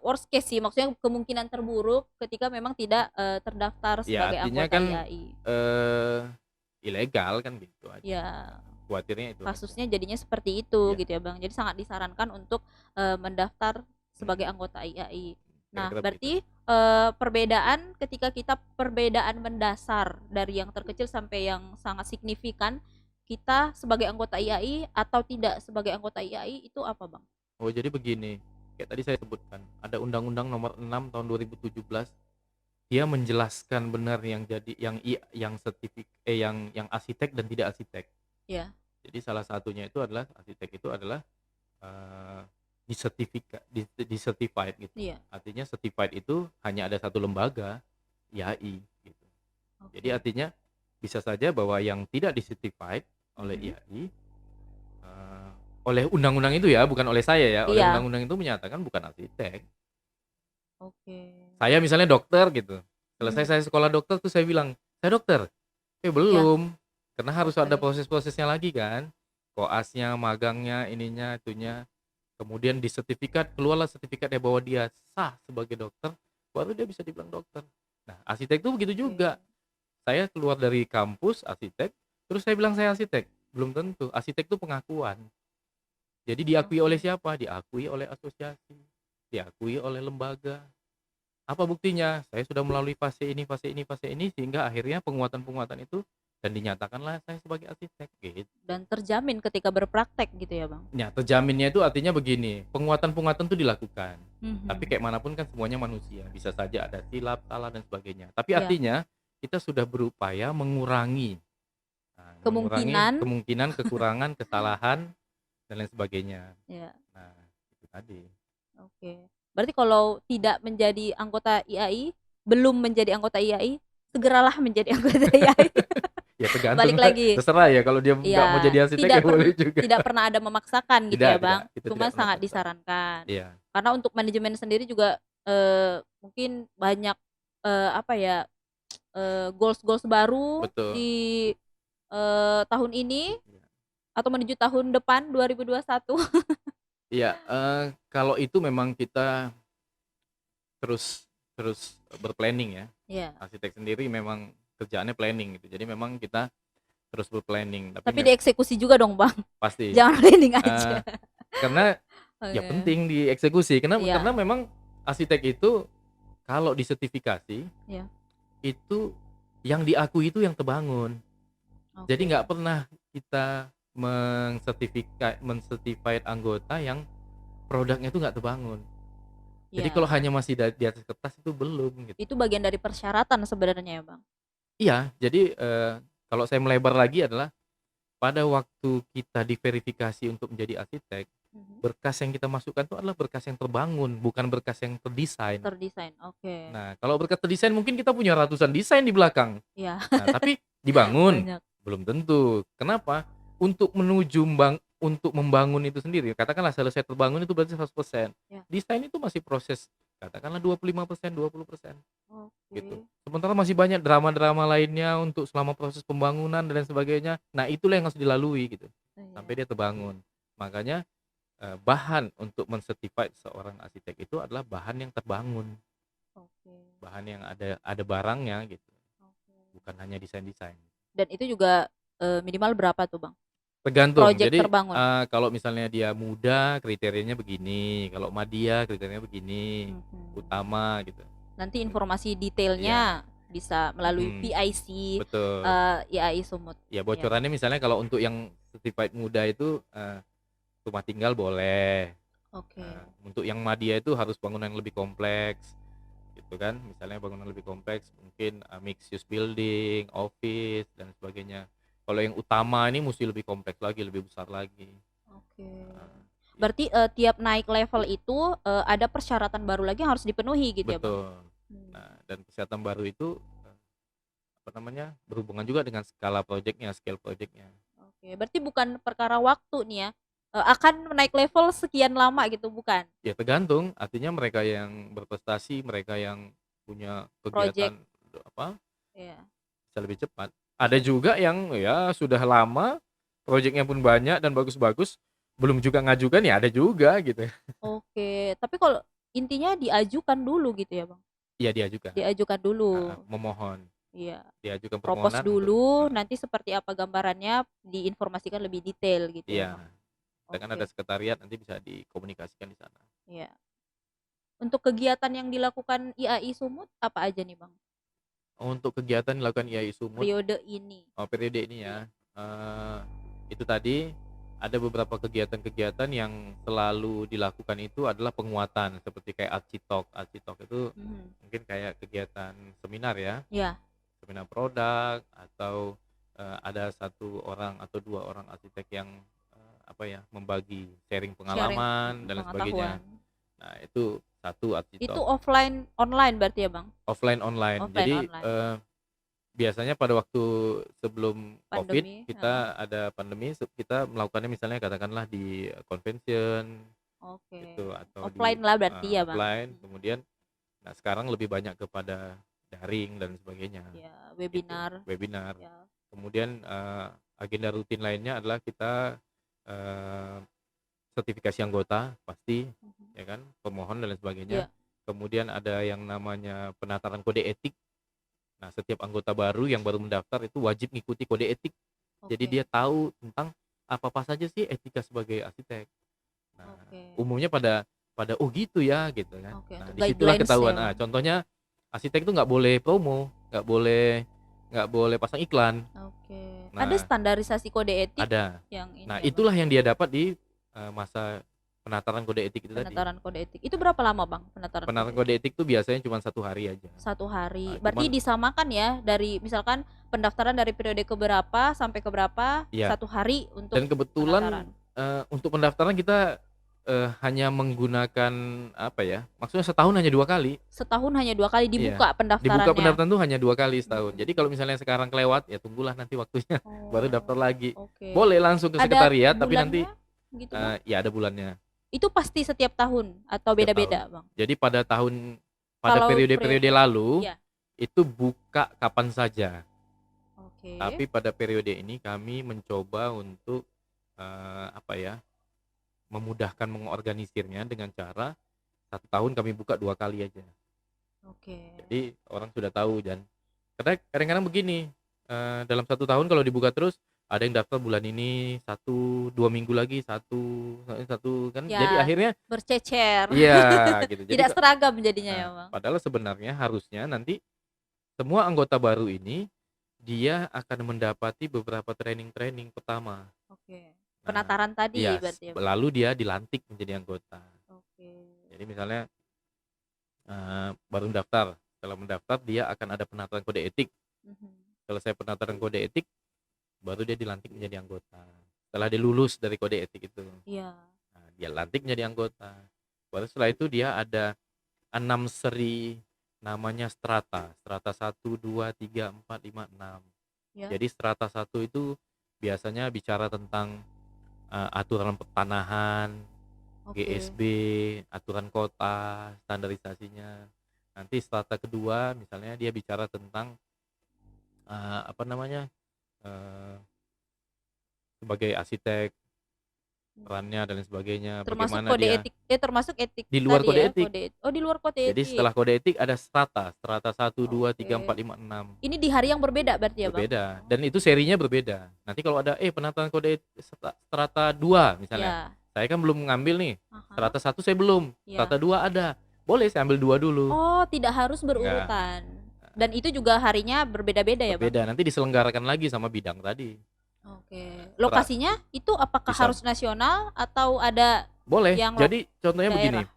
Speaker 1: worst case sih, maksudnya kemungkinan terburuk ketika memang tidak terdaftar
Speaker 2: Ya
Speaker 1: sebagai
Speaker 2: artinya
Speaker 1: anggota
Speaker 2: kan
Speaker 1: IAI.
Speaker 2: ilegal kan gitu aja.
Speaker 1: Ya,
Speaker 2: Khawatirnya itu aja.
Speaker 1: kasusnya jadinya seperti itu
Speaker 2: Iya.
Speaker 1: gitu ya, Bang. Jadi sangat disarankan untuk mendaftar sebagai anggota IAI. Nah,
Speaker 2: Kira-kira
Speaker 1: berarti
Speaker 2: begitu.
Speaker 1: perbedaan ketika kita perbedaan mendasar dari yang terkecil sampai yang sangat signifikan, kita sebagai anggota IAI atau tidak sebagai anggota IAI itu apa, Bang?
Speaker 2: Oh jadi begini, kayak tadi saya sebutkan, ada Undang-Undang Nomor 6 Tahun 2017, dia menjelaskan benar yang jadi yang arsitek dan tidak arsitek.
Speaker 1: Ya.
Speaker 2: Jadi salah satunya itu adalah arsitek itu adalah certified gitu.
Speaker 1: Iya.
Speaker 2: Artinya certified itu hanya ada satu lembaga, IAI gitu. Jadi artinya bisa saja bahwa yang tidak certified oleh IAI oleh undang-undang itu ya, bukan oleh saya ya, oleh
Speaker 1: Iya.
Speaker 2: undang-undang itu menyatakan bukan arsitek.
Speaker 1: Oke.
Speaker 2: Saya misalnya dokter gitu. Selesai saya sekolah dokter tuh saya bilang, "Saya dokter." Belum. Karena harus ada
Speaker 1: Oke.
Speaker 2: proses-prosesnya lagi kan. Koasnya, magangnya, ininya, itunya. Kemudian di sertifikat, keluarlah sertifikatnya bahwa dia sah sebagai dokter, baru dia bisa dibilang dokter. Nah, arsitek tuh begitu juga. Saya keluar dari kampus arsitek, terus saya bilang saya arsitek. Belum tentu. Arsitek itu pengakuan. Jadi diakui oleh siapa? Diakui oleh asosiasi, diakui oleh lembaga. Apa buktinya? Saya sudah melalui fase ini, sehingga akhirnya penguatan-penguatan itu dan dinyatakanlah saya sebagai arsitek gitu.
Speaker 1: Dan terjamin ketika berpraktek gitu ya, Bang?
Speaker 2: Ya, terjaminnya itu artinya begini, penguatan-penguatan itu dilakukan. Tapi kayak manapun kan semuanya manusia, bisa saja ada silap, salah dan sebagainya. Tapi
Speaker 1: Iya.
Speaker 2: artinya kita sudah berupaya mengurangi kemungkinan kekurangan, kesalahan dan lain sebagainya.
Speaker 1: Iya.
Speaker 2: Nah, itu tadi.
Speaker 1: Oke. Berarti kalau tidak menjadi anggota IAI, belum menjadi anggota IAI, segeralah menjadi anggota IAI.
Speaker 2: Ya tergantung
Speaker 1: Balik lagi.
Speaker 2: terserah ya, kalau dia nggak mau jadi arsitek ya boleh juga.
Speaker 1: Tidak pernah ada memaksakan gitu ya, Bang.
Speaker 2: Tidak,
Speaker 1: Cuma
Speaker 2: tidak
Speaker 1: sangat
Speaker 2: memaksa.
Speaker 1: disarankan.
Speaker 2: Iya.
Speaker 1: Karena untuk manajemen sendiri juga mungkin banyak apa ya, goals baru
Speaker 2: Betul.
Speaker 1: di tahun ini atau menuju tahun depan 2021.
Speaker 2: Iya, kalau itu memang kita terus berplanning ya.
Speaker 1: Iya.
Speaker 2: Arsitek sendiri memang kerjaannya planning gitu. Jadi memang kita terus berplanning.
Speaker 1: Tapi dieksekusi juga dong, Bang.
Speaker 2: Pasti.
Speaker 1: Jangan planning aja.
Speaker 2: Karena ya penting dieksekusi. Karena memang arsitek itu kalau disertifikasi, itu yang diakui itu yang terbangun. Jadi nggak pernah kita mensertified anggota yang produknya itu nggak terbangun. Jadi kalau hanya masih di atas kertas itu belum gitu.
Speaker 1: Itu bagian dari persyaratan sebenarnya ya, Bang?
Speaker 2: Iya, jadi kalau saya melebar lagi adalah pada waktu kita diverifikasi untuk menjadi arsitek, berkas yang kita masukkan itu adalah berkas yang terbangun, bukan berkas yang terdesain.
Speaker 1: Oke.
Speaker 2: Nah, kalau berkas terdesain mungkin kita punya ratusan desain di belakang.
Speaker 1: Iya.
Speaker 2: Nah, tapi dibangun
Speaker 1: Banyak.
Speaker 2: belum tentu. Kenapa? Untuk untuk membangun itu sendiri, katakanlah selesai terbangun itu berarti 100%.
Speaker 1: Ya.
Speaker 2: Desain itu masih proses, katakanlah 25%, 20%, gitu.
Speaker 1: Oke.
Speaker 2: Sementara masih banyak drama-drama lainnya untuk selama proses pembangunan dan lain sebagainya. Nah, itulah yang harus dilalui gitu,
Speaker 1: Oh, iya.
Speaker 2: sampai dia terbangun. Makanya, bahan untuk men-certified seorang arsitek itu adalah bahan yang terbangun,
Speaker 1: Oke.
Speaker 2: bahan yang ada barangnya gitu,
Speaker 1: Oke.
Speaker 2: bukan hanya desain-desain.
Speaker 1: Dan itu juga minimal berapa tuh Bang?
Speaker 2: Tergantung.
Speaker 1: Project
Speaker 2: Jadi,
Speaker 1: terbangun.
Speaker 2: kalau misalnya dia muda kriterianya begini, kalau Madya kriterianya begini,
Speaker 1: Mhm.
Speaker 2: utama gitu.
Speaker 1: Nanti informasi
Speaker 2: Iya,
Speaker 1: detailnya bisa melalui
Speaker 2: mhm,
Speaker 1: PIC
Speaker 2: betul.
Speaker 1: IAI Sumut.
Speaker 2: Ya
Speaker 1: Ya Bang.
Speaker 2: bocorannya misalnya kalau untuk yang certified muda itu, rumah tinggal boleh,
Speaker 1: Oke.
Speaker 2: untuk yang Madya itu harus bangunan yang lebih kompleks, gitu kan. Misalnya bangunan lebih kompleks mungkin, mixed use building, office dan sebagainya. Kalau yang utama ini musti lebih kompleks lagi, lebih besar lagi.
Speaker 1: Oke.
Speaker 2: Gitu.
Speaker 1: Berarti tiap naik level itu ada persyaratan baru lagi yang harus dipenuhi gitu ya Bang?
Speaker 2: Betul. Nah, dan kesehatan baru itu, apa namanya, berhubungan juga dengan skala projeknya, scale projeknya.
Speaker 1: Oke, berarti bukan perkara waktu nih ya, akan naik level sekian lama gitu, bukan?
Speaker 2: Ya tergantung, artinya mereka yang berprestasi, mereka yang punya
Speaker 1: Project,
Speaker 2: kegiatan, apa,
Speaker 1: ya,
Speaker 2: bisa lebih cepat. Ada
Speaker 1: bisa.
Speaker 2: juga yang ya sudah lama, projeknya pun banyak dan bagus-bagus, belum juga ngajukan ya ada juga gitu.
Speaker 1: Oke, tapi kalau intinya diajukan dulu gitu ya Bang?
Speaker 2: Iya diajukan,
Speaker 1: Diajukan dulu,
Speaker 2: memohon,
Speaker 1: iya.
Speaker 2: diajukan
Speaker 1: Propose
Speaker 2: permohonan untuk
Speaker 1: dulu, nanti seperti apa gambarannya diinformasikan lebih detail gitu ya
Speaker 2: iya,
Speaker 1: Bang?
Speaker 2: kita kan ada
Speaker 1: Oke,
Speaker 2: sekretariat nanti bisa dikomunikasikan di sana.
Speaker 1: iya. Untuk kegiatan yang dilakukan IAI Sumut apa aja nih Bang,
Speaker 2: Untuk kegiatan dilakukan IAI Sumut,
Speaker 1: periode ini?
Speaker 2: periode ini
Speaker 1: Iya.
Speaker 2: ya, itu tadi ada beberapa kegiatan-kegiatan yang selalu dilakukan itu adalah penguatan seperti kayak Architalk. Architalk itu
Speaker 1: Mhm.
Speaker 2: mungkin kayak kegiatan seminar ya,
Speaker 1: Iya,
Speaker 2: seminar produk atau, ada satu orang atau 2 orang arsitek yang, apa ya, membagi sharing
Speaker 1: sharing
Speaker 2: pengalaman dan lain sebagainya.
Speaker 1: pengetahuan.
Speaker 2: Nah itu satu
Speaker 1: Itu
Speaker 2: Architalk,
Speaker 1: offline online berarti ya Bang?
Speaker 2: offline online.
Speaker 1: Offline
Speaker 2: Jadi,
Speaker 1: online.
Speaker 2: biasanya pada waktu sebelum Covid,
Speaker 1: Pandemi, heeh.
Speaker 2: kita ada pandemi, kita melakukannya misalnya katakanlah di convention
Speaker 1: Oke.
Speaker 2: gitu atau di,
Speaker 1: Offline lah berarti ya Bang?
Speaker 2: offline, kemudian nah sekarang lebih banyak kepada daring dan sebagainya,
Speaker 1: Ya,
Speaker 2: gitu,
Speaker 1: webinar.
Speaker 2: webinar.
Speaker 1: Ya.
Speaker 2: Kemudian, agenda rutin lainnya adalah kita, eee, sertifikasi anggota pasti,
Speaker 1: Mhm.
Speaker 2: ya kan, pemohon dan lain sebagainya.
Speaker 1: Ya,
Speaker 2: Kemudian ada yang namanya penataran kode etik. Nah, setiap anggota baru yang baru mendaftar itu wajib ngikuti kode etik. Jadi
Speaker 1: oke.
Speaker 2: dia tahu tentang apa-apa saja sih etika sebagai arsitek. Nah,
Speaker 1: Oke.
Speaker 2: umumnya pada pada oh gitu ya gitu kan.
Speaker 1: Oke,
Speaker 2: Nah,
Speaker 1: untuk
Speaker 2: disitulah
Speaker 1: guidelines
Speaker 2: ketahuan.
Speaker 1: ya
Speaker 2: Ah,
Speaker 1: Bang?
Speaker 2: contohnya arsitek itu nggak boleh pasang iklan.
Speaker 1: Oke. Ada
Speaker 2: Nah,
Speaker 1: standarisasi kode etik
Speaker 2: ada.
Speaker 1: yang ini
Speaker 2: Nah,
Speaker 1: ya Bang?
Speaker 2: itulah yang dia dapat di, masa penataran kode etik itu tadi.
Speaker 1: Penataran kode etik. Itu berapa lama Bang penataran kode
Speaker 2: Penataran kode
Speaker 1: etik?
Speaker 2: etik tuh biasanya cuma 1 hari aja.
Speaker 1: 1 hari. Berarti
Speaker 2: Cuman
Speaker 1: disamakan ya dari misalkan pendaftaran dari periode ke berapa sampai ke berapa,
Speaker 2: ya.
Speaker 1: 1 hari untuk
Speaker 2: Dan kebetulan,
Speaker 1: penataran.
Speaker 2: untuk pendaftaran kita, hanya menggunakan apa ya, maksudnya setahun hanya 2 kali.
Speaker 1: Setahun hanya 2 kali
Speaker 2: Iya,
Speaker 1: dibuka
Speaker 2: dibuka
Speaker 1: pendaftarannya?
Speaker 2: pendaftaran tuh hanya 2 kali setahun. Jadi kalau
Speaker 1: Mhm.
Speaker 2: misalnya sekarang kelewat, ya tunggulah nanti waktunya baru daftar
Speaker 1: Oh,
Speaker 2: lagi.
Speaker 1: oke.
Speaker 2: Boleh langsung ke
Speaker 1: Ada
Speaker 2: sekretariat tapi nanti,
Speaker 1: bulannya gitu, Bang?
Speaker 2: ya ada bulannya,
Speaker 1: Itu pasti setiap tahun atau
Speaker 2: setiap tahun.
Speaker 1: beda-beda, Bang?
Speaker 2: Jadi pada
Speaker 1: Kalau
Speaker 2: periode-periode lalu,
Speaker 1: iya,
Speaker 2: itu buka kapan saja.
Speaker 1: oke.
Speaker 2: Tapi pada periode ini kami mencoba untuk, apa ya, memudahkan mengorganisirnya dengan cara 1 tahun kami buka 2 kali aja.
Speaker 1: Oke.
Speaker 2: Jadi orang sudah tahu dan karena kadang-kadang begini, dalam 1 tahun kalau dibuka terus, ada yang daftar bulan ini satu, 2 minggu lagi satu kan jadi
Speaker 1: Ya,
Speaker 2: akhirnya
Speaker 1: bercecer.
Speaker 2: iya gitu. Jadi
Speaker 1: Tidak seragam jadinya ya,
Speaker 2: nah,
Speaker 1: Bang?
Speaker 2: padahal sebenarnya harusnya nanti semua anggota baru ini, dia akan mendapati beberapa training-training pertama.
Speaker 1: Oke.
Speaker 2: Nah,
Speaker 1: Penataran tadi
Speaker 2: iya,
Speaker 1: berarti ya, Bang?
Speaker 2: lalu dia dilantik menjadi anggota.
Speaker 1: Oke.
Speaker 2: Jadi misalnya, baru mendaftar, setelah mendaftar dia akan ada penataran kode etik.
Speaker 1: Mhm.
Speaker 2: Selesai penataran kode etik, baru dia dilantik menjadi anggota. Setelah dia lulus dari kode etik itu,
Speaker 1: Iya.
Speaker 2: nah dia lantik menjadi anggota. Baru setelah itu dia ada 6 seri namanya strata, strata 1, 2, 3, 4, 5, 6.
Speaker 1: Ya.
Speaker 2: Jadi strata 1 itu biasanya bicara tentang aturan pertanahan,
Speaker 1: Oke.
Speaker 2: GSB, aturan kota, standarisasinya. Nanti strata kedua misalnya dia bicara tentang apa namanya, eee, sebagai arsitek,
Speaker 1: Hmm.
Speaker 2: perannya dan lain sebagainya,
Speaker 1: Termasuk
Speaker 2: bagaimana
Speaker 1: kode
Speaker 2: dia
Speaker 1: etik, termasuk etik
Speaker 2: di luar
Speaker 1: tadi
Speaker 2: kode
Speaker 1: ya,
Speaker 2: etik.
Speaker 1: oh di luar kode
Speaker 2: Jadi
Speaker 1: etik.
Speaker 2: setelah kode etik ada strata, strata 1, 2, 3, 4,
Speaker 1: Oke.
Speaker 2: 5, 6.
Speaker 1: Ini di hari yang berbeda berarti ya, Bang?
Speaker 2: Berbeda
Speaker 1: Oh.
Speaker 2: dan itu serinya berbeda. Nanti kalau ada penataan kode strata 2 misalnya,
Speaker 1: Ya.
Speaker 2: saya kan belum ngambil nih,
Speaker 1: Aha.
Speaker 2: strata 1 saya belum, strata
Speaker 1: Ya.
Speaker 2: 2 ada, boleh saya ambil 2 dulu.
Speaker 1: Oh, tidak harus
Speaker 2: Enggak,
Speaker 1: berurutan. Dan itu juga harinya berbeda-beda ya, Bang?
Speaker 2: berbeda, nanti diselenggarakan lagi sama bidang tadi.
Speaker 1: Oke.
Speaker 2: Tra
Speaker 1: Lokasinya itu apakah
Speaker 2: bisa
Speaker 1: harus nasional atau ada
Speaker 2: boleh,
Speaker 1: yang
Speaker 2: jadi contohnya begini,
Speaker 1: daerah?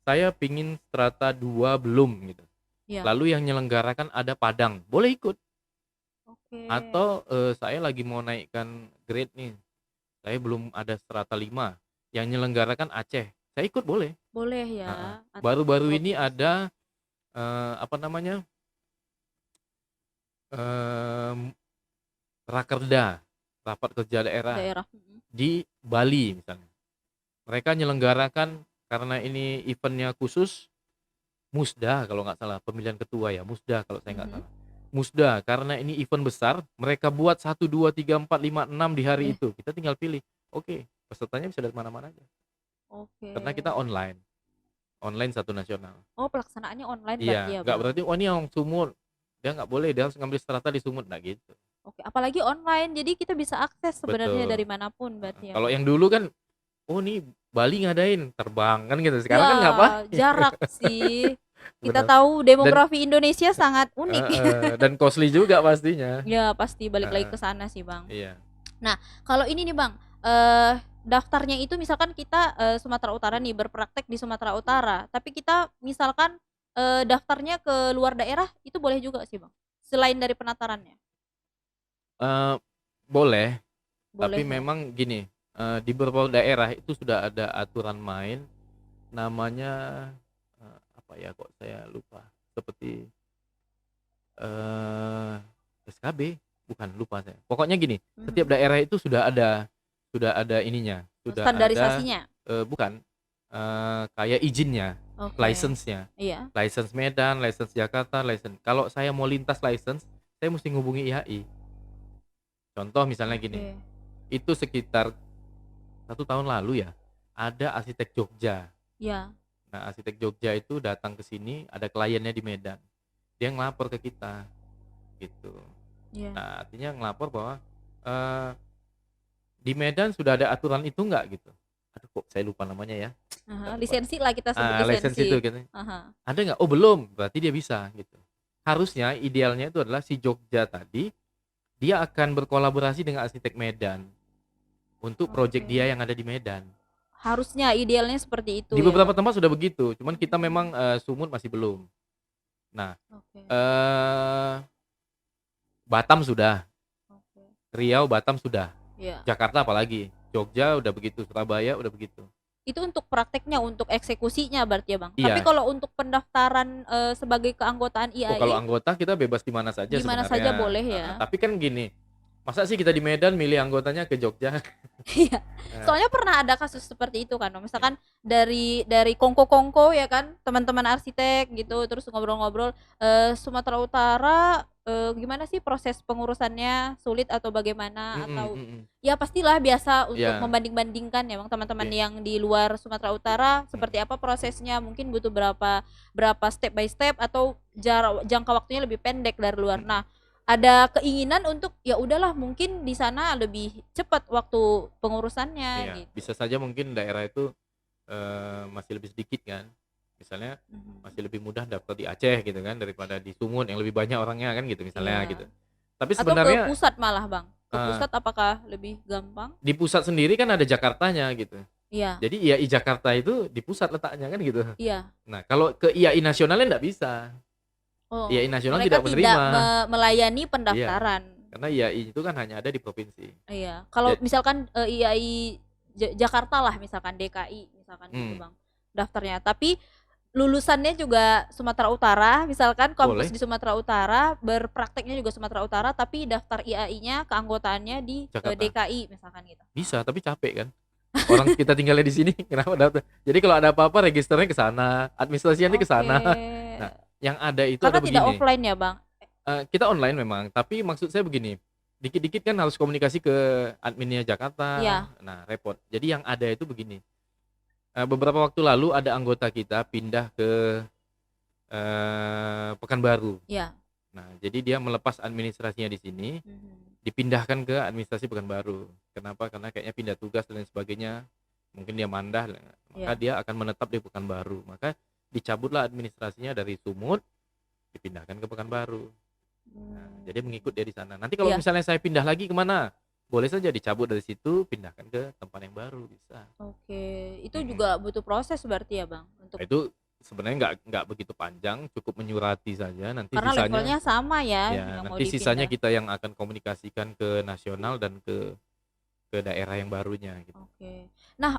Speaker 2: saya pingin strata 2 belum gitu,
Speaker 1: Ya.
Speaker 2: lalu yang menyelenggarakan ada Padang, boleh ikut.
Speaker 1: Oke.
Speaker 2: Atau, saya lagi mau naikkan grade nih, saya belum ada strata 5, yang menyelenggarakan Aceh, saya ikut boleh.
Speaker 1: Boleh
Speaker 2: Heeh.
Speaker 1: ya, atau
Speaker 2: Baru-baru ini
Speaker 1: provinsi,
Speaker 2: ada, apa namanya, mmm, Rakerda, rapat kerja daerah
Speaker 1: daerah.
Speaker 2: di Bali misalnya. Mereka menyelenggarakan karena ini event-nya khusus, Musda kalau nggak salah, pemilihan ketua ya, Musda kalau saya nggak
Speaker 1: Mhm.
Speaker 2: salah. Musda, karena ini event besar, mereka buat 1, 2, 3, 4, 5, 6 di hari
Speaker 1: Iya.
Speaker 2: itu, kita tinggal pilih. Oke, pesertanya bisa dari mana-mana aja,
Speaker 1: Oke.
Speaker 2: karena kita online, online satu nasional.
Speaker 1: Oh, pelaksanaannya online berarti
Speaker 2: Iya,
Speaker 1: ya,
Speaker 2: nggak
Speaker 1: Bang?
Speaker 2: berarti, "Oh ini yang Sumut, dia nggak boleh, dia harus ngambil strata di Sumut," nggak gitu.
Speaker 1: Oke, apalagi online, jadi kita bisa akses sebenarnya
Speaker 2: Betul,
Speaker 1: dari manapun
Speaker 2: heeh.
Speaker 1: berarti ya,
Speaker 2: Kalau
Speaker 1: Bang?
Speaker 2: yang dulu kan, "Oh nih Bali ngadain," terbang kan gitu, sekarang
Speaker 1: Ya,
Speaker 2: kan ngapain?
Speaker 1: jarak sih. Kita
Speaker 2: Bener,
Speaker 1: tahu
Speaker 2: dan
Speaker 1: demografi Indonesia sangat unik.
Speaker 2: heeh, dan costly juga pastinya.
Speaker 1: Ya, pasti balik lagi
Speaker 2: Heeh,
Speaker 1: ke sana sih, Bang.
Speaker 2: iya.
Speaker 1: Nah, kalau ini nih, Bang, daftarnya itu misalkan kita, Sumatera Utara nih, berpraktek di Sumatera Utara, tapi kita misalkan, daftarnya ke luar daerah, itu boleh juga sih, Bang? Selain dari penatarannya?
Speaker 2: Eee, boleh, tapi
Speaker 1: Boleh ya?
Speaker 2: memang gini, di beberapa daerah itu sudah ada aturan main namanya, apa ya, kok saya lupa, seperti, eee, SKB, bukan, lupa saya. Pokoknya gini, setiap
Speaker 1: Mhm.
Speaker 2: daerah itu sudah ada ininya, sudah ada,
Speaker 1: Standarisasinya?
Speaker 2: bukan, kayak izinnya,
Speaker 1: Oke.
Speaker 2: license-nya.
Speaker 1: Iya.
Speaker 2: License Medan, license Jakarta, license kalau saya mau lintas license, saya musti ngubungi IAI. Contoh misalnya gini,
Speaker 1: Oke.
Speaker 2: itu sekitar 1 tahun lalu ya, ada arsitek Jogja.
Speaker 1: Iya.
Speaker 2: Nah, arsitek Jogja itu datang ke sini, ada kliennya di Medan. Dia ngelapor ke kita, gitu.
Speaker 1: Iya.
Speaker 2: Nah, artinya ngelapor bahwa, eee, di Medan sudah ada aturan itu nggak gitu. Aduh kok saya lupa namanya ya,
Speaker 1: Heeh,
Speaker 2: saya lupa.
Speaker 1: lisensi lah, kita sebut
Speaker 2: License itu
Speaker 1: lisensi.
Speaker 2: gitu.
Speaker 1: Heeh.
Speaker 2: Ada nggak? Oh belum, berarti dia bisa gitu. Harusnya idealnya itu adalah si Jogja tadi, dia akan berkolaborasi dengan arsitek Medan, untuk project dia
Speaker 1: Oke.
Speaker 2: yang ada di Medan.
Speaker 1: Harusnya idealnya seperti itu
Speaker 2: Di
Speaker 1: ya,
Speaker 2: beberapa
Speaker 1: Bang?
Speaker 2: tempat sudah begitu, cuman kita
Speaker 1: Mmm.
Speaker 2: memang, Sumut masih belum. Nah,
Speaker 1: Oke.
Speaker 2: eee, Batam sudah,
Speaker 1: Oke.
Speaker 2: Riau, Batam sudah,
Speaker 1: Iya.
Speaker 2: Jakarta apalagi, Jogja udah begitu, Surabaya udah begitu.
Speaker 1: Itu untuk prakteknya, untuk eksekusinya berarti ya, Bang? Tapi
Speaker 2: Iya,
Speaker 1: kalau untuk pendaftaran, sebagai keanggotaan
Speaker 2: oh kalau
Speaker 1: IAI,
Speaker 2: anggota kita bebas di mana saja
Speaker 1: di mana saja
Speaker 2: sebenarnya,
Speaker 1: boleh
Speaker 2: heeh,
Speaker 1: ya?
Speaker 2: tapi kan gini, masa sih kita di Medan milih anggotanya ke Jogja?
Speaker 1: Iya,
Speaker 2: Eee,
Speaker 1: soalnya pernah ada kasus seperti itu kan,
Speaker 2: iya,
Speaker 1: misalkan dari kongko-kongko ya kan, teman-teman arsitek gitu, terus ngobrol-ngobrol, Sumatera Utara, gimana sih proses pengurusannya, sulit atau bagaimana?
Speaker 2: mhm
Speaker 1: Atau
Speaker 2: mhm,
Speaker 1: ya pastilah biasa untuk
Speaker 2: iya,
Speaker 1: membanding-bandingkan ya Bang, teman-teman
Speaker 2: oke,
Speaker 1: yang di luar Sumatera Utara seperti
Speaker 2: mhm,
Speaker 1: apa prosesnya, mungkin butuh berapa berapa step by step atau jangka waktunya lebih pendek dari luar.
Speaker 2: mhm.
Speaker 1: Nah, ada keinginan untuk, ya udahlah mungkin di sana lebih cepat waktu pengurusannya
Speaker 2: Iya,
Speaker 1: gitu.
Speaker 2: bisa saja mungkin daerah itu, masih lebih sedikit kan. Misalnya
Speaker 1: Mhm.
Speaker 2: masih lebih mudah daftar di Aceh gitu kan daripada di Sumut yang lebih banyak orangnya kan gitu misalnya gitu.
Speaker 1: Iya.
Speaker 2: Tapi
Speaker 1: Atau ke
Speaker 2: sebenarnya,
Speaker 1: pusat malah, Bang? Ke
Speaker 2: eee,
Speaker 1: pusat apakah lebih gampang?
Speaker 2: di pusat sendiri kan ada Jakartanya gitu.
Speaker 1: Iya.
Speaker 2: Jadi IAI Jakarta itu di pusat letaknya kan gitu.
Speaker 1: Iya.
Speaker 2: Nah kalau ke IAI nasionalnya nggak bisa, IAI
Speaker 1: Oh,
Speaker 2: nasional
Speaker 1: mereka
Speaker 2: tidak
Speaker 1: tidak
Speaker 2: menerima.
Speaker 1: melayani
Speaker 2: Iya,
Speaker 1: pendaftaran.
Speaker 2: karena IAI itu kan hanya ada di provinsi.
Speaker 1: Iya. Kalau
Speaker 2: Ja
Speaker 1: misalkan, IAI Jakarta lah misalkan, DKI misalkan gitu,
Speaker 2: mmm,
Speaker 1: Bang, daftarnya. Tapi lulusannya juga Sumatera Utara, misalkan kampus
Speaker 2: Boleh,
Speaker 1: di Sumatera Utara, berprakteknya juga Sumatera Utara, tapi daftar IAI-nya, keanggotaannya di
Speaker 2: Jakarta.
Speaker 1: DKI misalkan gitu.
Speaker 2: Bisa, tapi capek kan. Orang kita tinggalnya di sini, kenapa daftar? Jadi kalau ada apa-apa registernya ke sana, administrasinya ke
Speaker 1: Oke.
Speaker 2: sana. Nah, yang ada itu
Speaker 1: Karena
Speaker 2: ada
Speaker 1: tidak
Speaker 2: begini.
Speaker 1: offline ya, Bang?
Speaker 2: Kita online memang, tapi maksud saya begini, dikit-dikit kan harus komunikasi ke adminnya Jakarta.
Speaker 1: Iya,
Speaker 2: Nah, repot. Jadi yang ada itu begini. Beberapa waktu lalu ada anggota kita pindah ke Pekanbaru.
Speaker 1: iya.
Speaker 2: Nah, jadi dia melepas administrasinya di sini,
Speaker 1: Mhm.
Speaker 2: dipindahkan ke administrasi Pekanbaru. Kenapa? Karena kayaknya pindah tugas dan lain sebagainya. Mungkin dia mandah, maka
Speaker 1: Iya.
Speaker 2: dia akan menetap di Pekanbaru. Maka dicabutlah administrasinya dari Sumut, dipindahkan ke Pekanbaru. Nah, jadi
Speaker 1: Mmm.
Speaker 2: mengikut dia di sana. Nanti kalau
Speaker 1: Iya,
Speaker 2: misalnya saya pindah lagi kemana? Boleh saja dicabut dari situ, pindahkan ke tempat yang baru, bisa.
Speaker 1: oke. Itu
Speaker 2: Mhm.
Speaker 1: juga butuh proses berarti ya, Bang?
Speaker 2: Nah,
Speaker 1: Untuk
Speaker 2: itu sebenarnya nggak begitu panjang, cukup menyurati saja. Nanti
Speaker 1: karena
Speaker 2: sisanya,
Speaker 1: levelnya sama ya
Speaker 2: ya
Speaker 1: yang mau
Speaker 2: nanti sisanya
Speaker 1: dipindah.
Speaker 2: kita yang akan komunikasikan ke nasional dan ke daerah yang barunya gitu.
Speaker 1: Oke. Nah,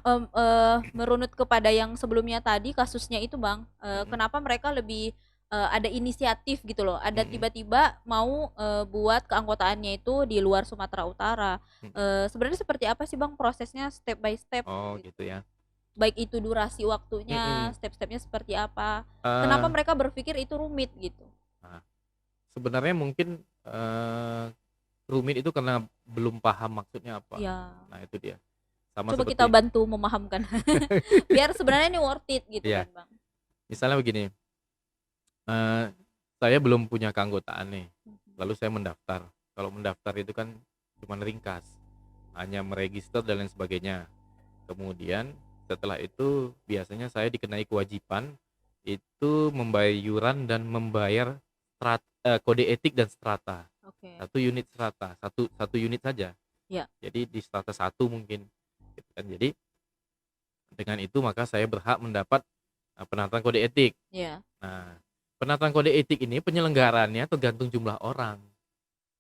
Speaker 1: merunut kepada yang sebelumnya tadi kasusnya itu, Bang,
Speaker 2: Mhm,
Speaker 1: kenapa mereka lebih, ada inisiatif gitu loh, ada
Speaker 2: mhm,
Speaker 1: tiba-tiba mau, buat keanggotaannya itu di luar Sumatera Utara.
Speaker 2: mhm.
Speaker 1: Sebenarnya seperti apa sih, Bang, prosesnya step by step
Speaker 2: Oh
Speaker 1: gitu?
Speaker 2: gitu ya.
Speaker 1: Baik itu durasi waktunya,
Speaker 2: Mhm,
Speaker 1: step-stepnya seperti apa? Kenapa
Speaker 2: eee,
Speaker 1: mereka berpikir itu rumit gitu?
Speaker 2: nah sebenarnya mungkin, rumit itu karena belum paham maksudnya apa.
Speaker 1: Ya,
Speaker 2: Nah itu dia, sama
Speaker 1: coba kita
Speaker 2: seperti
Speaker 1: bantu memahamkan. Biar sebenarnya ini worth it gitu
Speaker 2: iya,
Speaker 1: kan, Bang.
Speaker 2: misalnya begini, eee, saya belum punya keanggotaan nih,
Speaker 1: Mhm.
Speaker 2: lalu saya mendaftar. Kalau mendaftar itu kan cuman ringkas, hanya meregister dan lain sebagainya. Kemudian setelah itu biasanya saya dikenai kewajiban itu membayar iuran dan membayar kode etik dan strata.
Speaker 1: Oke.
Speaker 2: Satu unit strata, satu satu unit saja.
Speaker 1: Ya,
Speaker 2: Jadi di strata satu mungkin, gitu kan. Jadi dengan itu maka saya berhak mendapat, penataan kode etik.
Speaker 1: ya.
Speaker 2: Nah, penataan kode etik ini penyelenggaraannya tergantung jumlah orang.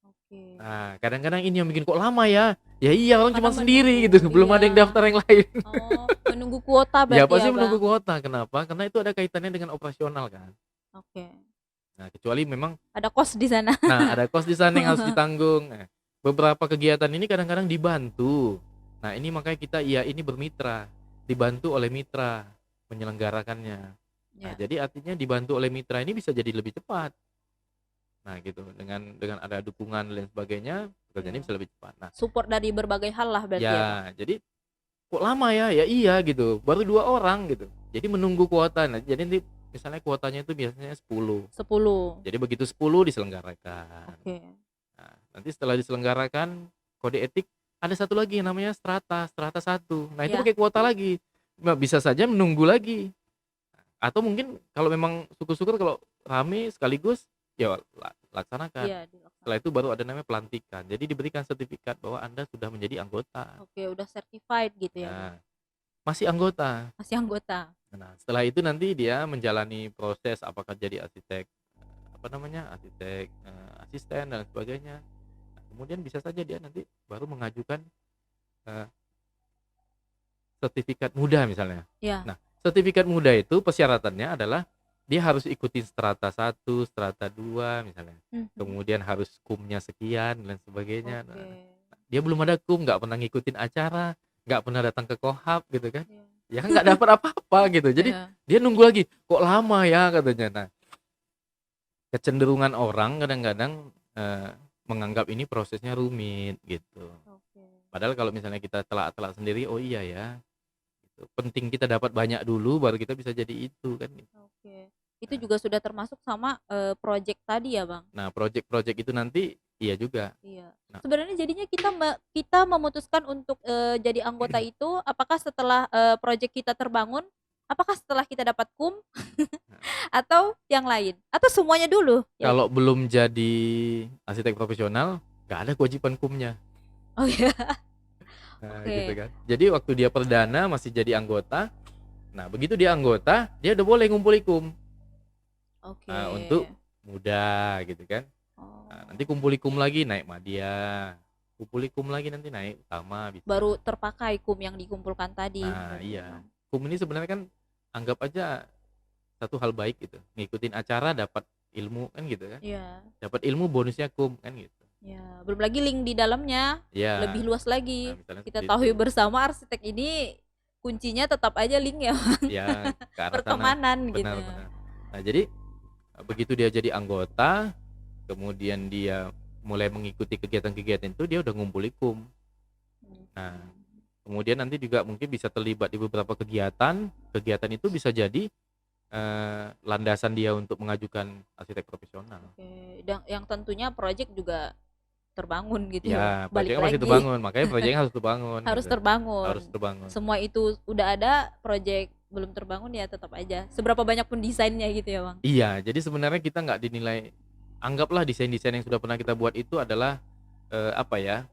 Speaker 1: Oke.
Speaker 2: Nah, kadang-kadang ini yang bikin, "Kok lama ya?" Ya iya, orang
Speaker 1: Karena
Speaker 2: cuma sendiri gitu,
Speaker 1: menunggu,
Speaker 2: belum ada
Speaker 1: iya.
Speaker 2: yang daftar yang lain.
Speaker 1: Oh, menunggu kuota
Speaker 2: Ya
Speaker 1: berarti ya,
Speaker 2: pasti menunggu
Speaker 1: Bang?
Speaker 2: kuota, kenapa? Karena itu ada kaitannya dengan operasional kan.
Speaker 1: Oke.
Speaker 2: Nah, kecuali memang,
Speaker 1: Ada kos di sana.
Speaker 2: nah ada kos di sana yang harus ditanggung. Nah, beberapa kegiatan ini kadang-kadang dibantu. Nah, ini makanya kita iya ini bermitra, dibantu oleh mitra menyelenggarakannya. Nah,
Speaker 1: Ya,
Speaker 2: jadi artinya dibantu oleh mitra ini bisa jadi lebih cepat. Nah, gitu. Dengan ada dukungan dan lain sebagainya, pekerjaannya
Speaker 1: ya.
Speaker 2: bisa lebih cepat. Nah,
Speaker 1: Support dari berbagai hal lah berarti ya, Bang?
Speaker 2: ya jadi kok lama ya? Ya iya gitu, baru 2 orang gitu. Jadi menunggu kuota. Nah, jadi nanti misalnya kuotanya itu biasanya 10.
Speaker 1: 10.
Speaker 2: Jadi begitu 10 diselenggarakan.
Speaker 1: Oke.
Speaker 2: Nah, nanti setelah diselenggarakan kode etik, ada satu lagi yang namanya strata, strata satu. Nah, itu
Speaker 1: Ya,
Speaker 2: pakai kuota lagi. Nah, bisa saja menunggu lagi. Atau mungkin kalau memang syukur-syukur kalau rame sekaligus, ya laksanakan.
Speaker 1: iya
Speaker 2: Setelah itu
Speaker 1: dilaksanakan.
Speaker 2: baru ada namanya pelantikan. Jadi diberikan sertifikat bahwa Anda sudah menjadi anggota.
Speaker 1: Oke, udah certified gitu ya, Bang?
Speaker 2: Ya, masih anggota.
Speaker 1: Masih anggota.
Speaker 2: Nah, setelah itu nanti dia menjalani proses apakah jadi arsitek, apa namanya, arsitek, asisten dan sebagainya. Nah, kemudian bisa saja dia nanti baru mengajukan, eee, sertifikat muda misalnya.
Speaker 1: Ya.
Speaker 2: Nah, sertifikat muda itu persyaratannya adalah dia harus ikutin strata satu, strata 2 misalnya.
Speaker 1: Mhm.
Speaker 2: Kemudian harus kumnya sekian dan sebagainya.
Speaker 1: Oke.
Speaker 2: Nah, dia belum ada kum, nggak pernah ngikutin acara, nggak pernah datang ke Kohab gitu kan.
Speaker 1: Iya.
Speaker 2: Ya kan nggak dapat apa-apa gitu. Jadi
Speaker 1: Iya.
Speaker 2: dia nunggu lagi, "Kok lama ya?" katanya. Nah, kecenderungan orang kadang-kadang, menganggap ini prosesnya rumit gitu.
Speaker 1: Oke.
Speaker 2: Padahal kalau misalnya kita telak-telak sendiri, oh iya ya, gitu. Penting kita dapat banyak dulu baru kita bisa jadi itu kan gitu.
Speaker 1: Oke. Itu
Speaker 2: Nah
Speaker 1: juga sudah termasuk sama, project tadi ya, Bang?
Speaker 2: nah project-project itu nanti iya juga.
Speaker 1: Iya.
Speaker 2: Nah
Speaker 1: Sebenarnya jadinya kita memutuskan untuk, jadi anggota itu apakah setelah, project kita terbangun? Apakah setelah kita dapat KUM atau yang lain? Atau semuanya dulu yang
Speaker 2: kalau belum jadi arsitek profesional, nggak ada kewajiban kumnya.
Speaker 1: oh ya,
Speaker 2: Nah gitu
Speaker 1: oke.
Speaker 2: kan. Jadi waktu dia perdana masih jadi anggota, nah begitu dia anggota, dia udah boleh ngumpul ikum.
Speaker 1: Oke.
Speaker 2: Untuk muda gitu kan. Nah, nanti
Speaker 1: Oh,
Speaker 2: kumpulikum lagi naik madya, kumpulikum lagi nanti naik utama
Speaker 1: baru
Speaker 2: bisa.
Speaker 1: terpakai KUM yang dikumpulkan tadi
Speaker 2: Nah
Speaker 1: berarti ya,
Speaker 2: iya,
Speaker 1: Bang?
Speaker 2: kum ini sebenarnya kan anggap aja satu hal baik gitu, ngikutin acara dapat ilmu kan gitu kan,
Speaker 1: Iya.
Speaker 2: dapat ilmu bonusnya kan gitu.
Speaker 1: Ya, belum lagi link di dalamnya
Speaker 2: Iya,
Speaker 1: lebih luas
Speaker 2: nah
Speaker 1: lagi.
Speaker 2: misalnya
Speaker 1: Kita
Speaker 2: seperti itu.
Speaker 1: tahu bersama arsitek ini kuncinya tetap aja link ya, Bang.
Speaker 2: Ya, ke arah sana,
Speaker 1: Pertemanan gitu.
Speaker 2: benar benar. Nah jadi, begitu dia jadi anggota, kemudian dia mulai mengikuti kegiatan-kegiatan itu, dia udah ngumpul ikum. Nah, kemudian nanti juga mungkin bisa terlibat di beberapa kegiatan, kegiatan itu bisa jadi, landasan dia untuk mengajukan arsitek profesional.
Speaker 1: Oke, dan yang tentunya project juga terbangun gitu ya, Bang.
Speaker 2: Ya,
Speaker 1: Balik
Speaker 2: proyeknya masih
Speaker 1: lagi
Speaker 2: terbangun, makanya proyeknya harus terbangun
Speaker 1: harus
Speaker 2: gitu,
Speaker 1: terbangun.
Speaker 2: harus terbangun.
Speaker 1: Semua itu udah ada, project belum terbangun ya tetap aja. Seberapa banyak pun desainnya gitu ya, Bang.
Speaker 2: Iya, jadi sebenarnya kita nggak dinilai, anggaplah desain-desain yang sudah pernah kita buat itu adalah, apa ya,